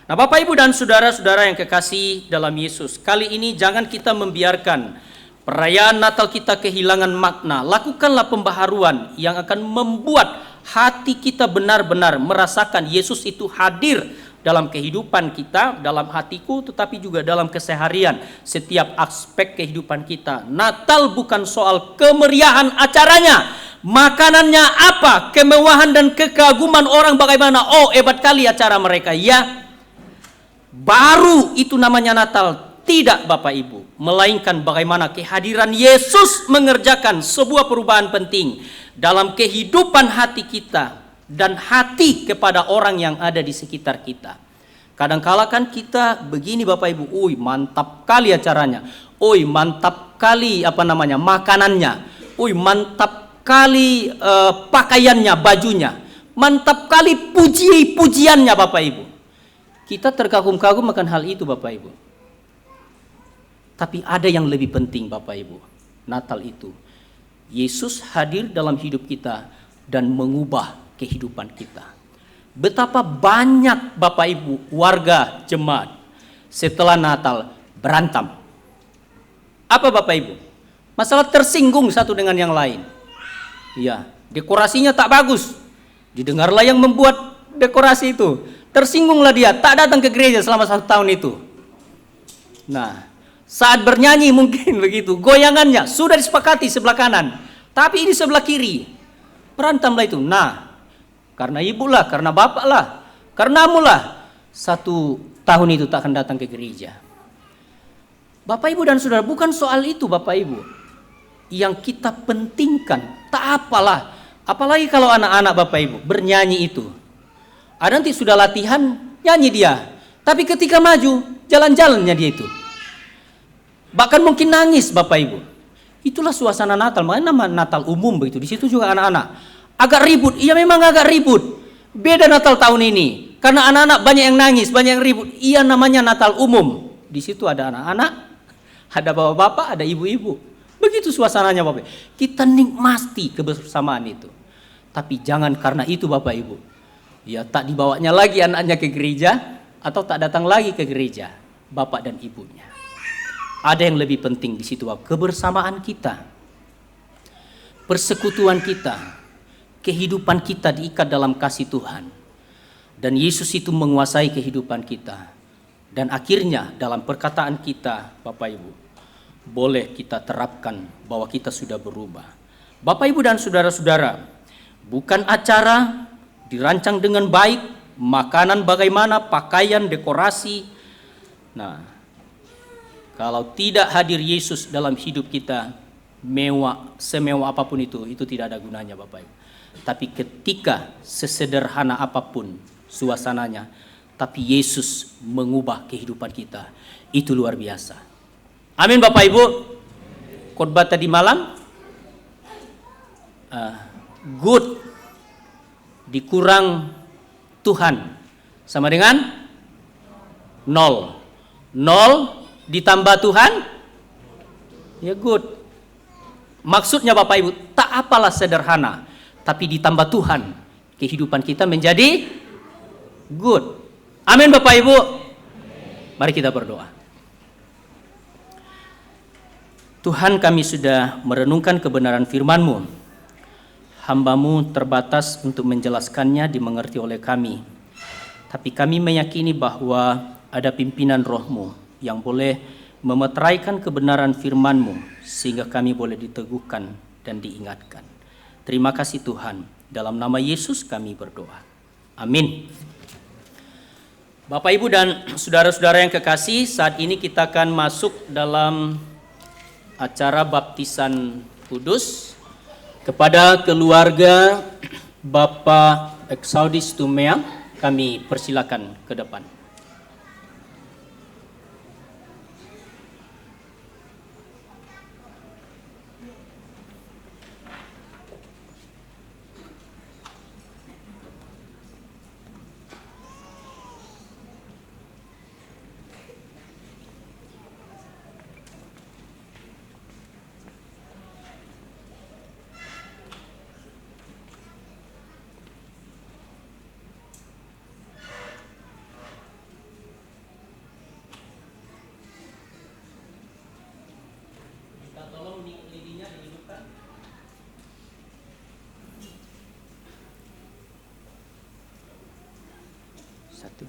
S4: Nah, Bapak Ibu dan saudara-saudara yang kekasih dalam Yesus, kali ini jangan kita membiarkan perayaan Natal kita kehilangan makna. Lakukanlah pembaharuan yang akan membuat hati kita benar-benar merasakan Yesus itu hadir dalam kehidupan kita, dalam hatiku, tetapi juga dalam keseharian, setiap aspek kehidupan kita. Natal bukan soal kemeriahan acaranya, makanannya apa, kemewahan dan kekaguman orang bagaimana. Oh, hebat kali acara mereka, ya. Baru itu namanya Natal. Tidak Bapak Ibu, melainkan bagaimana kehadiran Yesus mengerjakan sebuah perubahan penting dalam kehidupan hati kita dan hati kepada orang yang ada di sekitar kita. Kadangkala kan kita begini Bapak Ibu, mantap kali acaranya, mantap kali makanannya, mantap kali pakaiannya, bajunya, mantap kali pujiannya Bapak Ibu. Kita terkagum-kagum akan hal itu Bapak Ibu. Tapi ada yang lebih penting Bapak Ibu, Natal itu Yesus hadir dalam hidup kita dan mengubah kehidupan kita. Betapa banyak Bapak Ibu warga jemaat setelah Natal berantem. Apa Bapak Ibu? Masalah tersinggung satu dengan yang lain. Ya, dekorasinya tak bagus. Didengarlah yang membuat dekorasi itu. Tersinggunglah dia, tak datang ke gereja selama 1 tahun itu. Nah, saat bernyanyi mungkin begitu, goyangannya sudah disepakati sebelah kanan, tapi ini sebelah kiri. Berantemlah itu. Nah, karena ibu lah, karena bapak lah, karenamu lah 1 tahun itu tak akan datang ke gereja. Bapak Ibu dan saudara, bukan soal itu Bapak Ibu. Yang kita pentingkan, tak apalah. Apalagi kalau anak-anak Bapak Ibu bernyanyi itu. Ada nanti sudah latihan, nyanyi dia. Tapi ketika maju, jalan-jalannya dia itu. Bahkan mungkin nangis Bapak Ibu. Itulah suasana Natal, makanya nama Natal umum begitu. Di situ juga anak-anak. Agak ribut, iya memang agak ribut. Beda Natal tahun ini. Karena anak-anak banyak yang nangis, banyak yang ribut. Iya namanya Natal umum. Di situ ada anak-anak, ada bapak-bapak, ada ibu-ibu. Begitu suasananya Bapak. Kita nikmati kebersamaan itu. Tapi jangan karena itu Bapak Ibu, ya tak dibawanya lagi anaknya ke gereja, atau tak datang lagi ke gereja, bapak dan ibunya. ada yang lebih penting di situ, kebersamaan kita, persekutuan kita, kehidupan kita diikat dalam kasih Tuhan. Dan Yesus itu menguasai kehidupan kita. Dan akhirnya dalam perkataan kita, Bapak Ibu, boleh kita terapkan bahwa kita sudah berubah. Bapak Ibu dan saudara-saudara, bukan acara dirancang dengan baik, makanan bagaimana, pakaian, dekorasi. Nah, kalau tidak hadir Yesus dalam hidup kita, mewah, semewah apapun itu tidak ada gunanya, Bapak Ibu. Tapi ketika sesederhana apapun suasananya, tapi Yesus mengubah kehidupan kita, itu luar biasa. Amin Bapak Ibu. Khotbah tadi malam, good dikurang Tuhan sama dengan 0. 0 ditambah Tuhan, ya good. Maksudnya Bapak Ibu, tak apalah sederhana, tapi ditambah Tuhan, kehidupan kita menjadi good. Amin Bapak Ibu. Mari kita berdoa. Tuhan, kami sudah merenungkan kebenaran firman-Mu. Hamba-Mu terbatas untuk menjelaskannya dimengerti oleh kami. Tapi kami meyakini bahwa ada pimpinan Roh-Mu yang boleh memeteraikan kebenaran firman-Mu sehingga kami boleh diteguhkan dan diingatkan. Terima kasih Tuhan. Dalam nama Yesus kami berdoa. Amin. Bapak Ibu dan saudara-saudara yang kekasih, saat ini kita akan masuk dalam acara baptisan kudus. Kepada keluarga Bapak Exaudis Tumea, kami persilakan ke depan. Satu.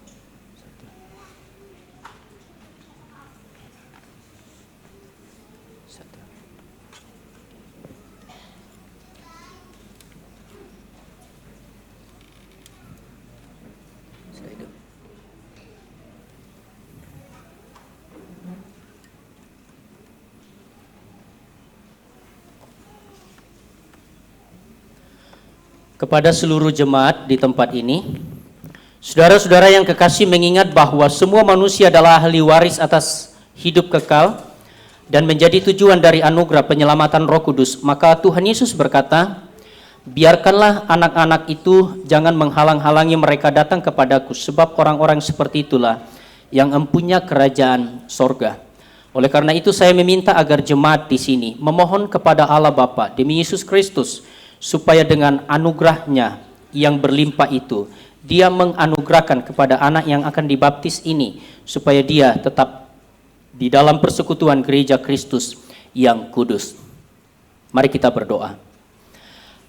S4: Kepada seluruh jemaat di tempat ini, saudara-saudara yang kekasih, mengingat bahwa semua manusia adalah ahli waris atas hidup kekal dan menjadi tujuan dari anugerah penyelamatan Roh Kudus, maka Tuhan Yesus berkata, biarkanlah anak-anak itu jangan menghalang-halangi mereka datang kepadaku, sebab orang-orang seperti itulah yang empunya kerajaan sorga. Oleh karena itu saya meminta agar jemaat di sini memohon kepada Allah Bapa demi Yesus Kristus, supaya dengan anugerahnya yang berlimpah itu, Dia menganugerahkan kepada anak yang akan dibaptis ini, supaya dia tetap di dalam persekutuan gereja Kristus yang kudus. Mari kita berdoa.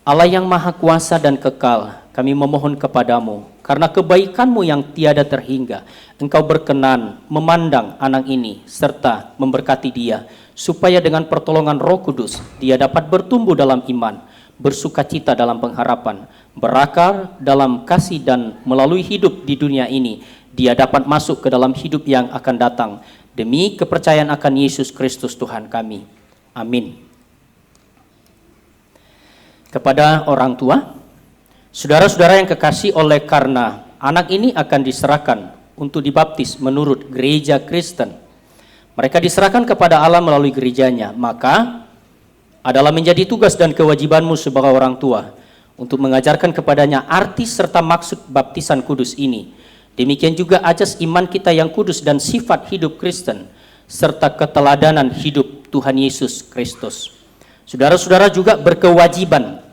S4: Allah yang maha kuasa dan kekal, kami memohon kepadamu, karena kebaikan-Mu yang tiada terhingga, Engkau berkenan memandang anak ini, serta memberkati dia, supaya dengan pertolongan Roh Kudus, dia dapat bertumbuh dalam iman, bersukacita dalam pengharapan, berakar dalam kasih, dan melalui hidup di dunia ini, dia dapat masuk ke dalam hidup yang akan datang, demi kepercayaan akan Yesus Kristus Tuhan kami. Amin. Kepada orang tua, saudara-saudara yang kekasih, oleh karena anak ini akan diserahkan untuk dibaptis menurut gereja Kristen, mereka diserahkan kepada Allah melalui gerejanya, maka adalah menjadi tugas dan kewajibanmu sebagai orang tua untuk mengajarkan kepadanya arti serta maksud baptisan kudus ini. Demikian juga ajas iman kita yang kudus dan sifat hidup Kristen, serta keteladanan hidup Tuhan Yesus Kristus. Saudara-saudara juga berkewajiban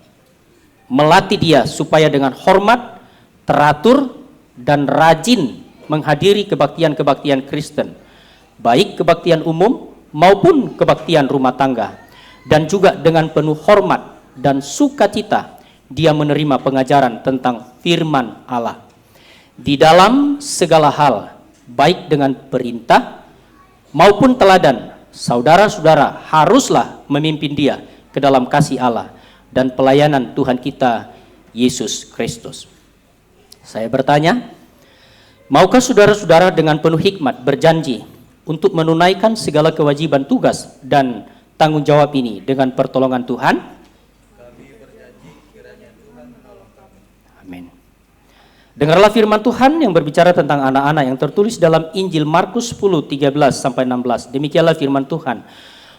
S4: melatih dia supaya dengan hormat, teratur, dan rajin menghadiri kebaktian-kebaktian Kristen, baik kebaktian umum maupun kebaktian rumah tangga, dan juga dengan penuh hormat dan sukacita dia menerima pengajaran tentang firman Allah. Di dalam segala hal, baik dengan perintah maupun teladan, saudara-saudara haruslah memimpin dia ke dalam kasih Allah dan pelayanan Tuhan kita Yesus Kristus. Saya bertanya, maukah saudara-saudara dengan penuh hikmat berjanji untuk menunaikan segala kewajiban tugas dan tanggung jawab ini dengan pertolongan Tuhan?
S2: Kami berjanji kiranya Tuhan menolong kami.
S4: Amin. Dengarlah firman Tuhan yang berbicara tentang anak-anak yang tertulis dalam Injil Markus 10:13-16. Demikianlah firman Tuhan.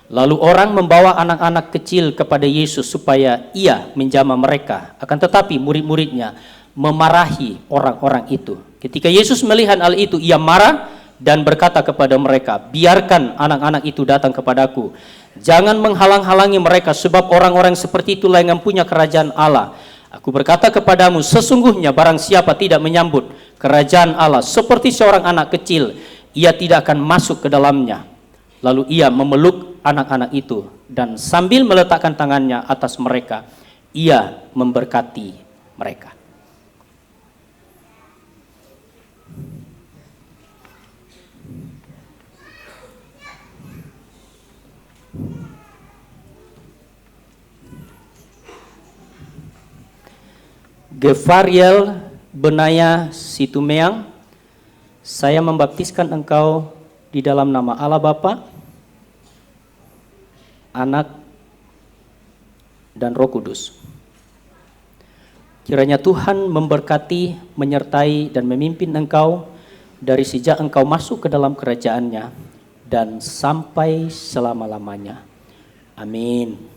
S4: Lalu orang membawa anak-anak kecil kepada Yesus supaya ia menjamah mereka. Akan tetapi murid-muridnya memarahi orang-orang itu. Ketika Yesus melihat hal itu, ia marah dan berkata kepada mereka, biarkan anak-anak itu datang kepadaku. Jangan menghalang-halangi mereka, sebab orang-orang seperti itulah yang mempunyai kerajaan Allah. Aku berkata kepadamu, sesungguhnya barang siapa tidak menyambut kerajaan Allah seperti seorang anak kecil, ia tidak akan masuk ke dalamnya. Lalu ia memeluk anak-anak itu dan sambil meletakkan tangannya atas mereka, ia memberkati mereka. Gefariel Benaya Situmeang, saya membaptiskan engkau di dalam nama Allah Bapa, Anak, dan Roh Kudus. Kiranya Tuhan memberkati, menyertai, dan memimpin engkau dari sejak engkau masuk ke dalam kerajaan-Nya dan sampai selama-lamanya. Amin.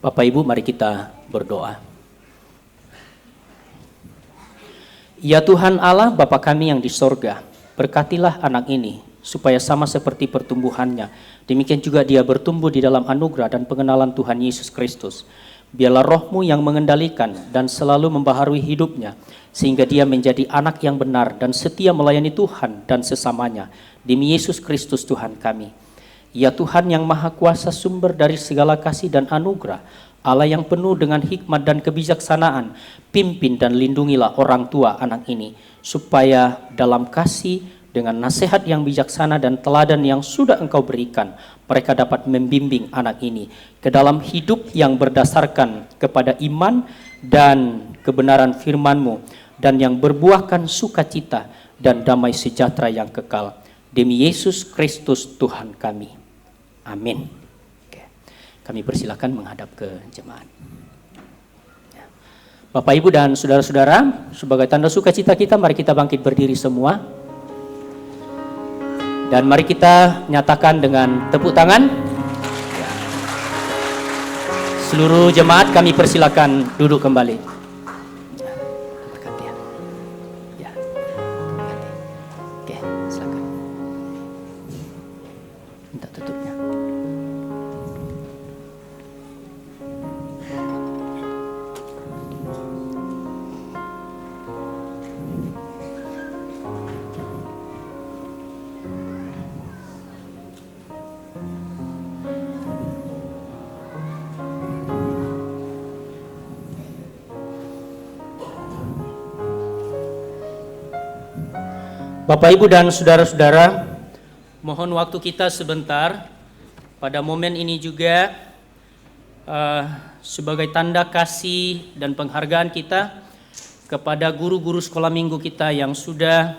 S4: Bapak Ibu, mari kita berdoa. Ya Tuhan Allah, Bapa kami yang di sorga, berkatilah anak ini, supaya sama seperti pertumbuhannya, demikian juga dia bertumbuh di dalam anugerah dan pengenalan Tuhan Yesus Kristus. Biarlah Roh-Mu yang mengendalikan dan selalu membaharui hidupnya, sehingga dia menjadi anak yang benar dan setia melayani Tuhan dan sesamanya. Demi Yesus Kristus Tuhan kami. Ya Tuhan yang Maha Kuasa, sumber dari segala kasih dan anugerah, Allah yang penuh dengan hikmat dan kebijaksanaan, pimpin dan lindungilah orang tua anak ini, supaya dalam kasih dengan nasihat yang bijaksana dan teladan yang sudah Engkau berikan, mereka dapat membimbing anak ini ke dalam hidup yang berdasarkan kepada iman dan kebenaran firman-Mu, dan yang berbuahkan sukacita dan damai sejahtera yang kekal. Demi Yesus Kristus Tuhan kami. Amin. Oke. Kami persilakan menghadap ke jemaat. Bapak, Ibu, dan saudara-saudara, sebagai tanda sukacita kita, mari kita bangkit berdiri semua. Dan mari kita nyatakan dengan tepuk tangan. Seluruh jemaat kami persilakan duduk kembali. Oke, silakan. Minta tutupnya. Bapak, Ibu, dan saudara-saudara, mohon waktu kita sebentar pada momen ini juga sebagai tanda kasih dan penghargaan kita kepada guru-guru sekolah minggu kita yang sudah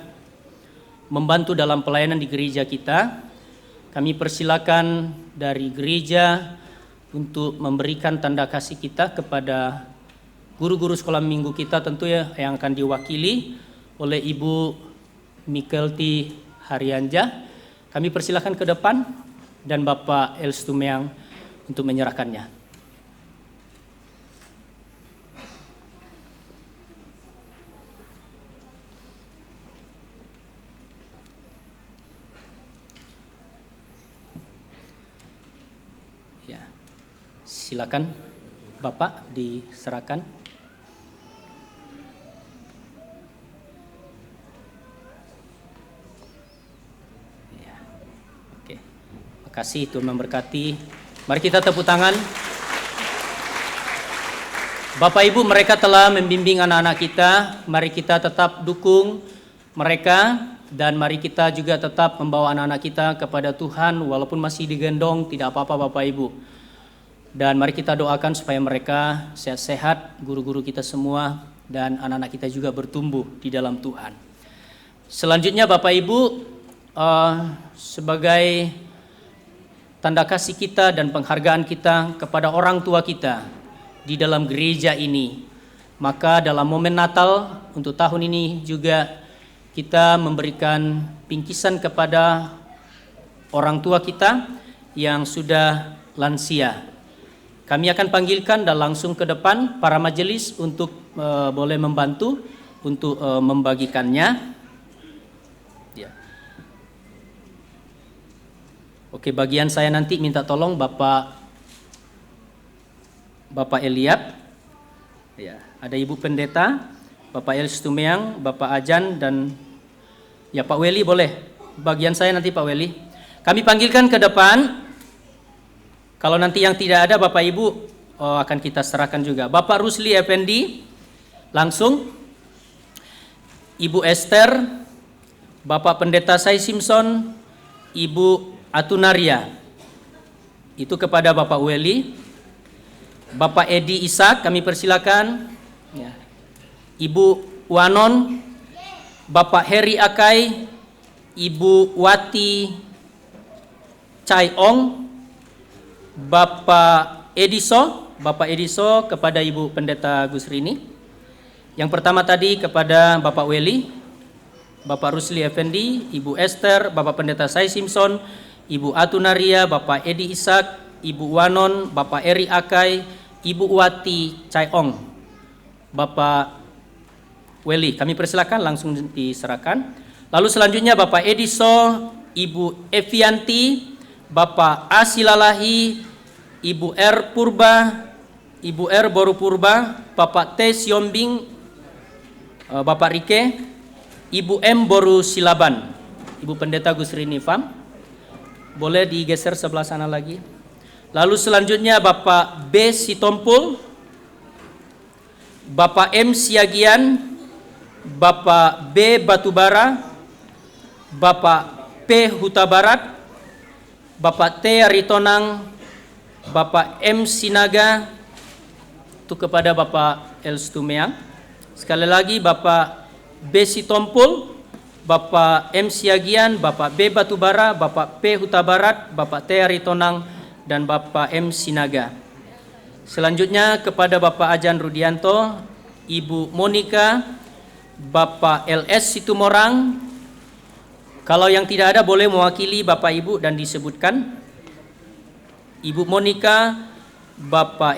S4: membantu dalam pelayanan di gereja kita. Kami persilakan dari gereja untuk memberikan tanda kasih kita kepada guru-guru sekolah minggu kita, tentu ya, yang akan diwakili oleh Ibu Mikelti Haryanja. Kami persilakan ke depan dan Bapak Elstumeang untuk menyerahkannya. Silakan Bapak diserahkan. Ya. Oke. Makasih, Tuhan memberkati. Mari kita tepuk tangan. Bapak Ibu, mereka telah membimbing anak-anak kita. Mari kita tetap dukung mereka, dan mari kita juga tetap membawa anak-anak kita kepada Tuhan walaupun masih digendong, tidak apa-apa Bapak Ibu. Dan mari kita doakan supaya mereka sehat-sehat, guru-guru kita semua, dan anak-anak kita juga bertumbuh di dalam Tuhan. Selanjutnya Bapak Ibu, sebagai tanda kasih kita dan penghargaan kita kepada orang tua kita di dalam gereja ini, maka dalam momen Natal untuk tahun ini juga kita memberikan bingkisan kepada orang tua kita yang sudah lansia. Kami akan panggilkan dan langsung ke depan para majelis untuk boleh membantu untuk membagikannya. Ya. Oke, bagian saya nanti minta tolong Bapak Eliab, ya, ada Ibu Pendeta, Bapak Elis Tumeang, Bapak Ajan, dan ya Pak Weli boleh. Bagian saya nanti Pak Weli. Kami panggilkan ke depan. Kalau nanti yang tidak ada Bapak Ibu akan kita serahkan juga. Bapak Rusli Effendi, langsung. Ibu Esther, Bapak Pendeta Sai Simpson, Ibu Atunaria. Itu kepada Bapak Weli. Bapak Edi Ishak kami persilakan. Ya. Ibu Wanon, Bapak Heri Akai, Ibu Wati Chai Ong, Bapak Ediso kepada Ibu Pendeta Gusrini. Yang pertama tadi kepada Bapak Weli, Bapak Rusli Effendi, Ibu Esther, Bapak Pendeta Sai Simpson, Ibu Atunaria, Bapak Edi Ishak, Ibu Wanon, Bapak Eri Akai, Ibu Wati Chai Ong, Bapak Weli. Kami persilakan langsung diserahkan. Lalu selanjutnya Bapak Ediso, Ibu Evianti, Bapak Asilalahi, Ibu R Purba, Ibu R Boru Purba, Bapak T Siombing, Bapak Rike, Ibu M Boru Silaban, Ibu Pendeta Gusrini Fam. Boleh digeser sebelah sana lagi. Lalu selanjutnya Bapak B Sitompul, Bapak M Siagian, Bapak B Batubara, Bapak P Huta Barat, Bapak T Aritonang, Bapak M Sinaga, itu kepada Bapak Elstumeang. Sekali lagi Bapak B Sitompul, Bapak M Siagian, Bapak B Batubara, Bapak P Huta Barat, Bapak T Aritonang, dan Bapak M Sinaga. Selanjutnya kepada Bapak Ajan Rudianto, Ibu Monika, Bapak LS Situmorang. Kalau yang tidak ada boleh mewakili Bapak Ibu dan disebutkan. Ibu Monika, Bapak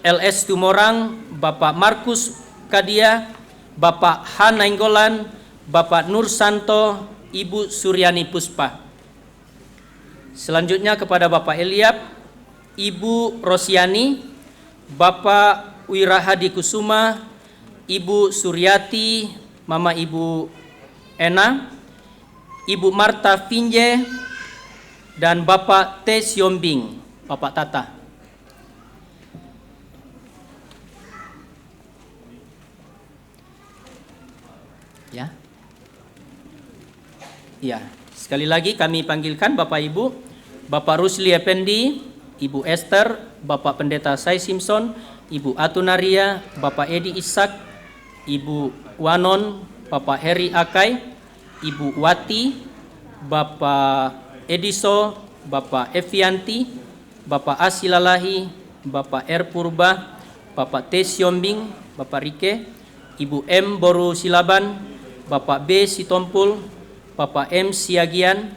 S4: LS Tumorang, Bapak Markus Kadia, Bapak Han Nainggolan, Bapak Nur Santo, Ibu Suryani Puspa. Selanjutnya kepada Bapak Eliab, Ibu Rosiani, Bapak Wirahadi Kusuma, Ibu Suryati, Mama Ibu Ena, Ibu Marta Finje, dan Bapak T Siombing, Bapak Tata. Ya. Ya, sekali lagi kami panggilkan Bapak Ibu, Bapak Rusli Effendi, Ibu Esther, Bapak Pendeta Sai Simpson, Ibu Atunaria, Bapak Edi Ishak, Ibu Wanon, Bapak Heri Akai, Ibu Wati, Bapak Ediso, Bapak Evianti, Bapak Asilalahi, Bapak R Purba, Bapak T Siombing, Bapak Rike, Ibu M Boru Silaban, Bapak B Sitompul, Bapak M Siagian,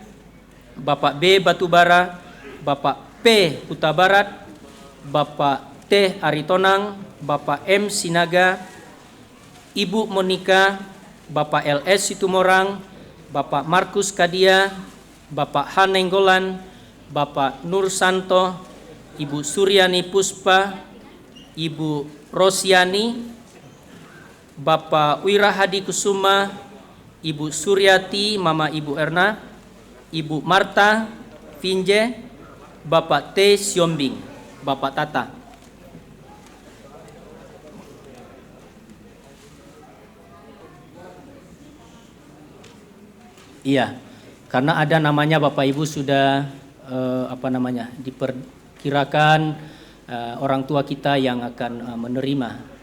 S4: Bapak B Batubara, Bapak P Huta Barat, Bapak T Aritonang, Bapak M Sinaga, Ibu Monika, Bapak LS Situmorang, Bapak Markus Kadia, Bapak Han Nainggolan, Bapak Nur Santo, Ibu Suryani Puspa, Ibu Rosyani, Bapak Wirahadi Kusuma, Ibu Suryati, Mama Ibu Erna, Ibu Marta Finje, Bapak T. Siombing, Bapak Tata. Iya, karena ada namanya Bapak Ibu sudah diperkirakan orang tua kita yang akan menerima.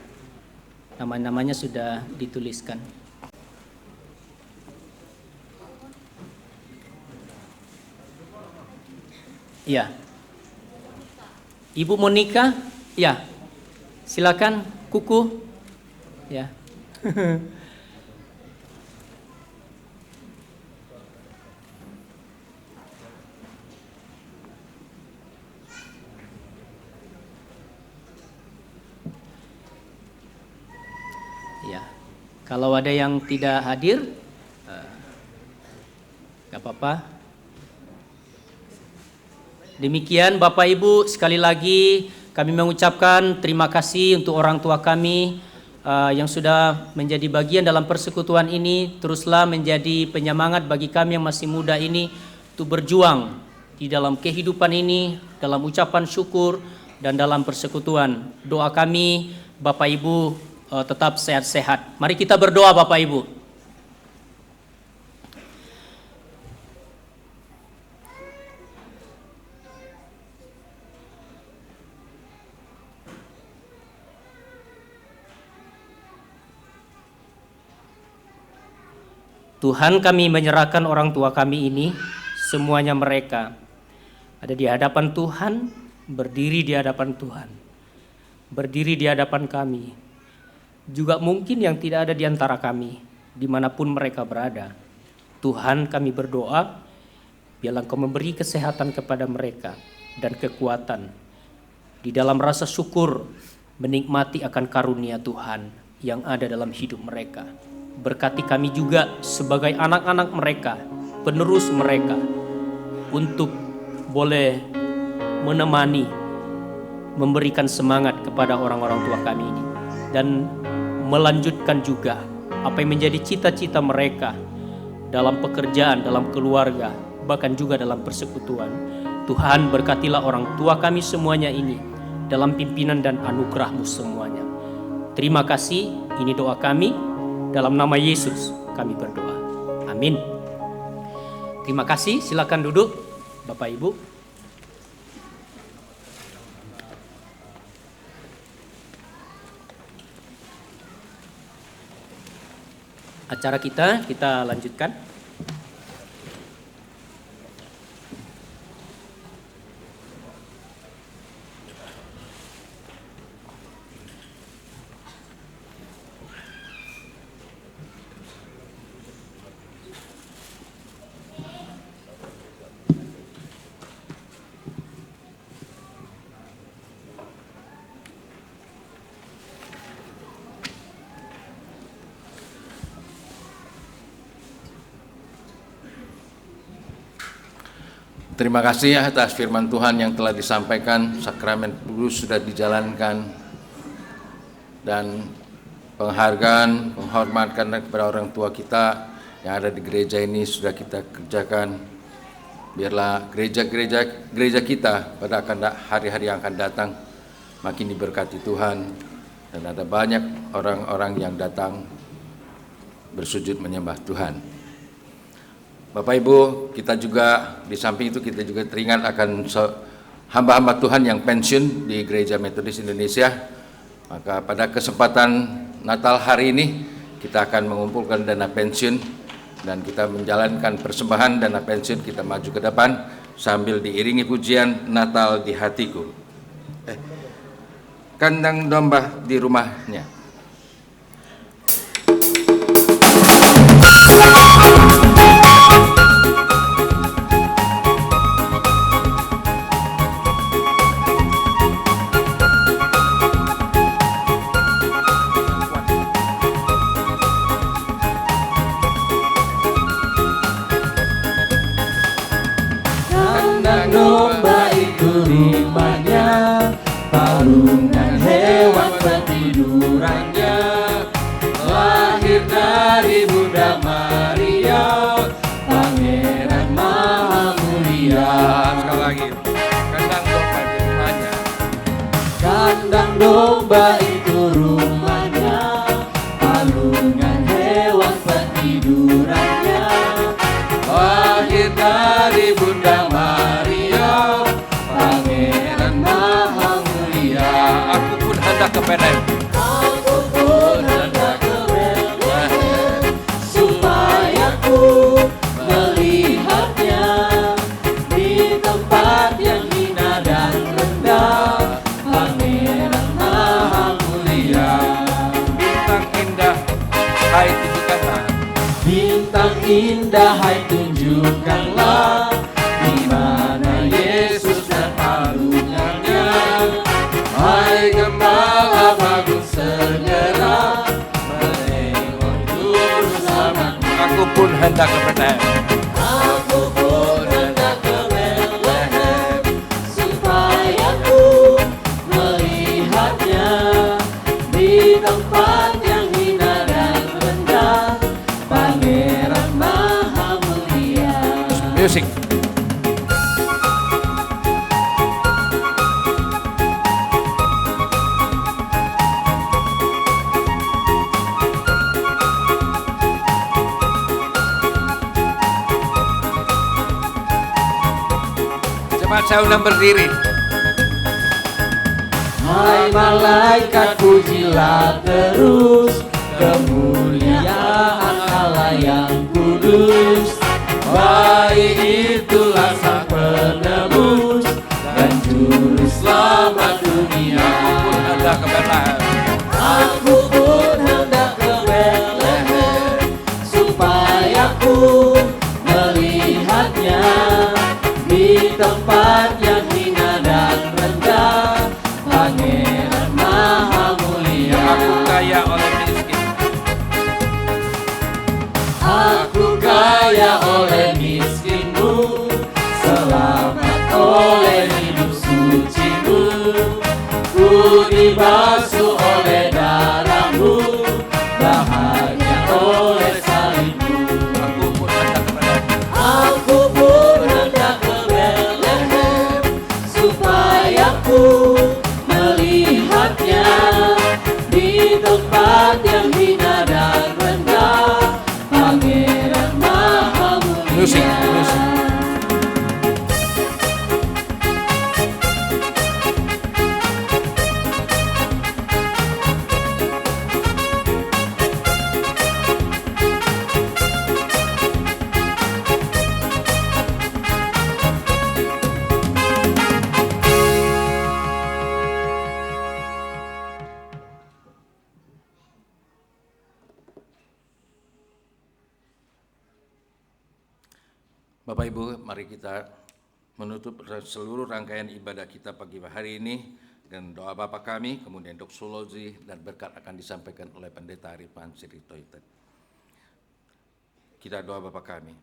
S4: Nama-namanya sudah dituliskan. Iya. Ibu Monika, ya. Silakan, Kuku. Ya. Ya. Kalau ada yang tidak hadir, nggak apa-apa. Demikian Bapak Ibu, sekali lagi kami mengucapkan terima kasih untuk orang tua kami yang sudah menjadi bagian dalam persekutuan ini. Teruslah menjadi penyemangat bagi kami yang masih muda ini untuk berjuang di dalam kehidupan ini, dalam ucapan syukur dan dalam persekutuan. Doa kami Bapak Ibu tetap sehat-sehat. Mari kita berdoa Bapak Ibu. Tuhan, kami menyerahkan orang tua kami ini, semuanya mereka ada di hadapan Tuhan, berdiri di hadapan Tuhan, berdiri di hadapan kami. Juga mungkin yang tidak ada di antara kami, dimanapun mereka berada. Tuhan, kami berdoa, biarlah Engkau memberi kesehatan kepada mereka dan kekuatan di dalam rasa syukur menikmati akan karunia Tuhan yang ada dalam hidup mereka. Berkati kami juga sebagai anak-anak mereka, penerus mereka, untuk boleh menemani, memberikan semangat kepada orang-orang tua kami ini, dan melanjutkan juga apa yang menjadi cita-cita mereka dalam pekerjaan, dalam keluarga, bahkan juga dalam persekutuan. Tuhan, berkatilah orang tua kami semuanya ini dalam pimpinan dan anugerah-Mu semuanya. Terima kasih, ini doa kami. Dalam nama Yesus kami berdoa. Amin. Terima kasih, silakan duduk Bapak Ibu. Acara kita lanjutkan.
S1: Terima kasih atas firman Tuhan yang telah disampaikan, sakramen kudus sudah dijalankan, dan penghargaan, penghormatan kepada orang tua kita yang ada di gereja ini sudah kita kerjakan. Biarlah gereja kita pada hari-hari yang akan datang makin diberkati Tuhan, dan ada banyak orang-orang yang datang bersujud menyembah Tuhan. Bapak Ibu, kita juga di samping itu kita juga teringat akan hamba-hamba Tuhan yang pensiun di Gereja Metodis Indonesia. Maka pada kesempatan Natal hari ini kita akan mengumpulkan dana pensiun dan kita menjalankan persembahan dana pensiun. Kita maju ke depan sambil diiringi pujian Natal di hatiku. Kandang domba di rumahnya.
S2: Kandang domba itu rimanya, palungan hewan petidurannya, lahir dari Bunda Maria, Pangeran Maha Mulia.
S1: Sekali lagi, kandang domba di rumahnya.
S2: Kandang domba itu rumahnya, palungan hewan petidurannya,
S1: Lahir dari Bunda Maria,
S2: Pangeran Maha Mulia.
S1: aku pun hendak ke Betlehem.
S2: Aku pun hendak ke Betlehem, supaya ku melihatnya di tempat yang hina dan rendah, Pangeran Maha Mulia.
S1: Bintang indah, hai tunjukkanlah.
S2: Bintang indah, hai tunjukkanlah di mana Yesus dan palungannya. Hai gembala bagus, segera menengok juru selamatmu.
S1: Aku pun hendak ke Betlehem.
S2: Aku pun hendak ke Betlehem, supaya ku melihatnya di tempat yang hina dan rendah, Pangeran Maha Mulia.
S1: Musik. Jemaat saya undang berdiri.
S2: Hai malaikat, pujilah terus kemuliaan Allah yang kudus. Baik itulah sang penebus dan juru selamat dunia.
S1: Pun hendak ke Betlehem.
S2: Aku pun hendak ke Betlehem, supaya ku melihatnya di tempat yang hina dan rendah, Pangeran Maha Mulia.
S1: Aku kaya oleh miskin.
S2: Aku kaya oleh miskinmu, selamat oleh hidup sucimu. Ku dibasuh oleh darahmu, bahagia oleh salibmu.
S1: Aku pun hendak ke Betlehem.
S2: Aku pun hendak ke Betlehem, supaya ku melihatnya di tempat yang hina dan rendah, Pangeran Maha Mulia.
S1: Musik, musik. Bapak Ibu, mari kita menutup seluruh rangkaian ibadah kita pagi hari ini dengan doa Bapa kami, kemudian doksologi dan berkat akan disampaikan oleh Pendeta Arifan Siritoitet. Kita doa Bapa kami.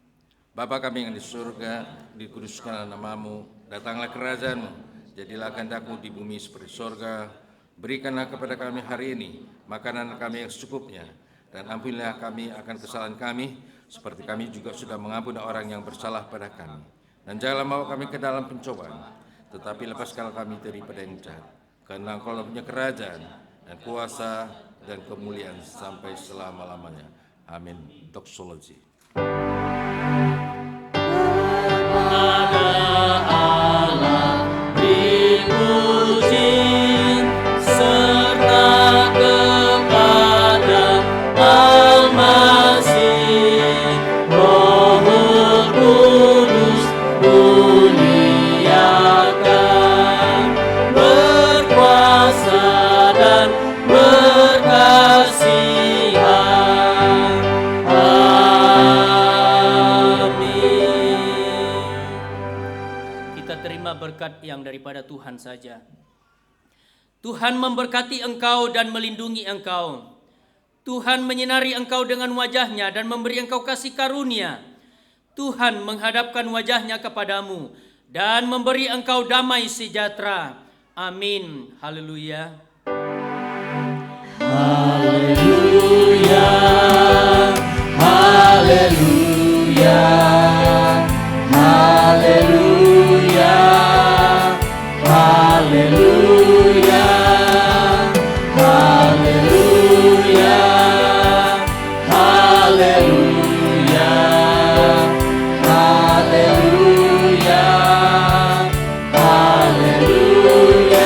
S1: Bapa kami yang di surga, dikuduskanlah namamu, datanglah kerajaanmu, jadilah kehendakmu di bumi seperti surga. Berikanlah kepada kami hari ini makanan kami yang secukupnya, dan ampunilah kami akan kesalahan kami, seperti kami juga sudah mengampuni orang yang bersalah pada kami. Dan janganlah bawa kami ke dalam pencobaan, tetapi lepaskanlah kami daripada yang jahat. Karena Engkau punya kerajaan dan kuasa dan kemuliaan sampai selama-lamanya. Amin. Doksologi.
S2: Kepada Allah dipuji, serta kepada Al-Masih, Roh Kudus muliakan, berkuasa dan berkasihan. Amin.
S4: Kita terima berkat yang daripada Tuhan saja. Tuhan memberkati engkau dan melindungi engkau. Tuhan menyinari engkau dengan wajah-Nya dan memberi engkau kasih karunia. Tuhan menghadapkan wajah-Nya kepadamu dan memberi engkau damai sejahtera. Amin. Haleluya.
S2: Haleluya, haleluya, haleluya, haleluya, haleluya, haleluya, haleluya, haleluya.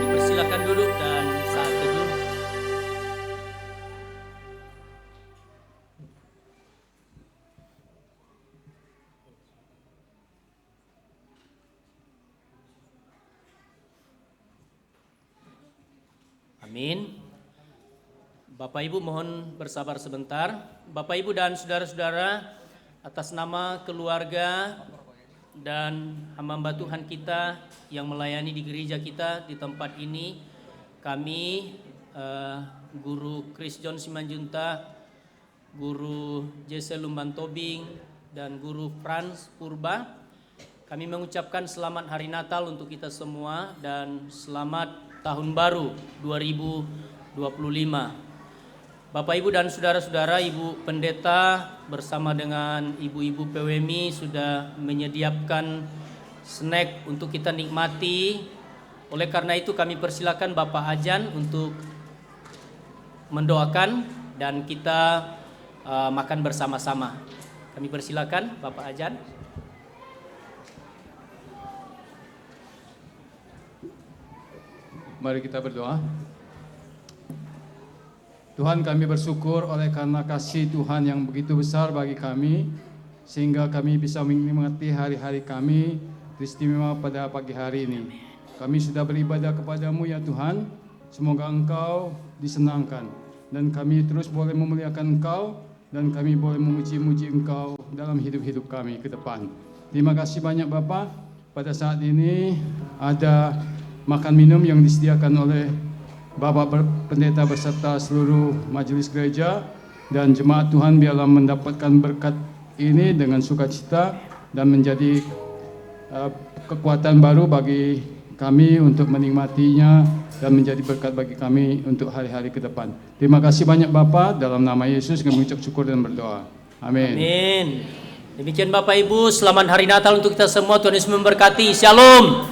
S4: Dipersilakan duduk dan saat teduh. Amin. Bapak Ibu mohon bersabar sebentar. Bapak Ibu dan saudara-saudara, atas nama keluarga dan hamba Tuhan kita yang melayani di gereja kita di tempat ini, kami Guru Chris John Simanjunta, Guru Jesse Lumban Tobing, dan Guru Franz Purba, kami mengucapkan selamat Hari Natal untuk kita semua dan selamat Tahun Baru 2025. Bapak Ibu dan saudara-saudara, Ibu Pendeta bersama dengan ibu-ibu PWMI sudah menyediakan snack untuk kita nikmati. Oleh karena itu kami persilakan Bapak Ajan untuk mendoakan dan kita makan bersama-sama. Kami persilakan Bapak Ajan.
S5: Mari kita berdoa. Tuhan, kami bersyukur oleh karena kasih Tuhan yang begitu besar bagi kami, sehingga kami bisa menikmati hari-hari kami istimewa pada pagi hari ini. Kami sudah beribadah kepadamu ya Tuhan, semoga Engkau disenangkan, dan kami terus boleh memuliakan Engkau, dan kami boleh memuji-muji Engkau dalam hidup-hidup kami ke depan. Terima kasih banyak Bapa. Pada saat ini ada makan minum yang disediakan oleh Bapak Pendeta beserta seluruh majelis gereja, dan jemaat Tuhan biarlah mendapatkan berkat ini dengan sukacita dan menjadi kekuatan baru bagi kami untuk menikmatinya dan menjadi berkat bagi kami untuk hari-hari ke depan. Terima kasih banyak Bapa, dalam nama Yesus kami mengucap syukur dan berdoa. Amin.
S4: Amin. Demikian Bapak Ibu, selamat Hari Natal untuk kita semua. Tuhan Yesus memberkati. Shalom.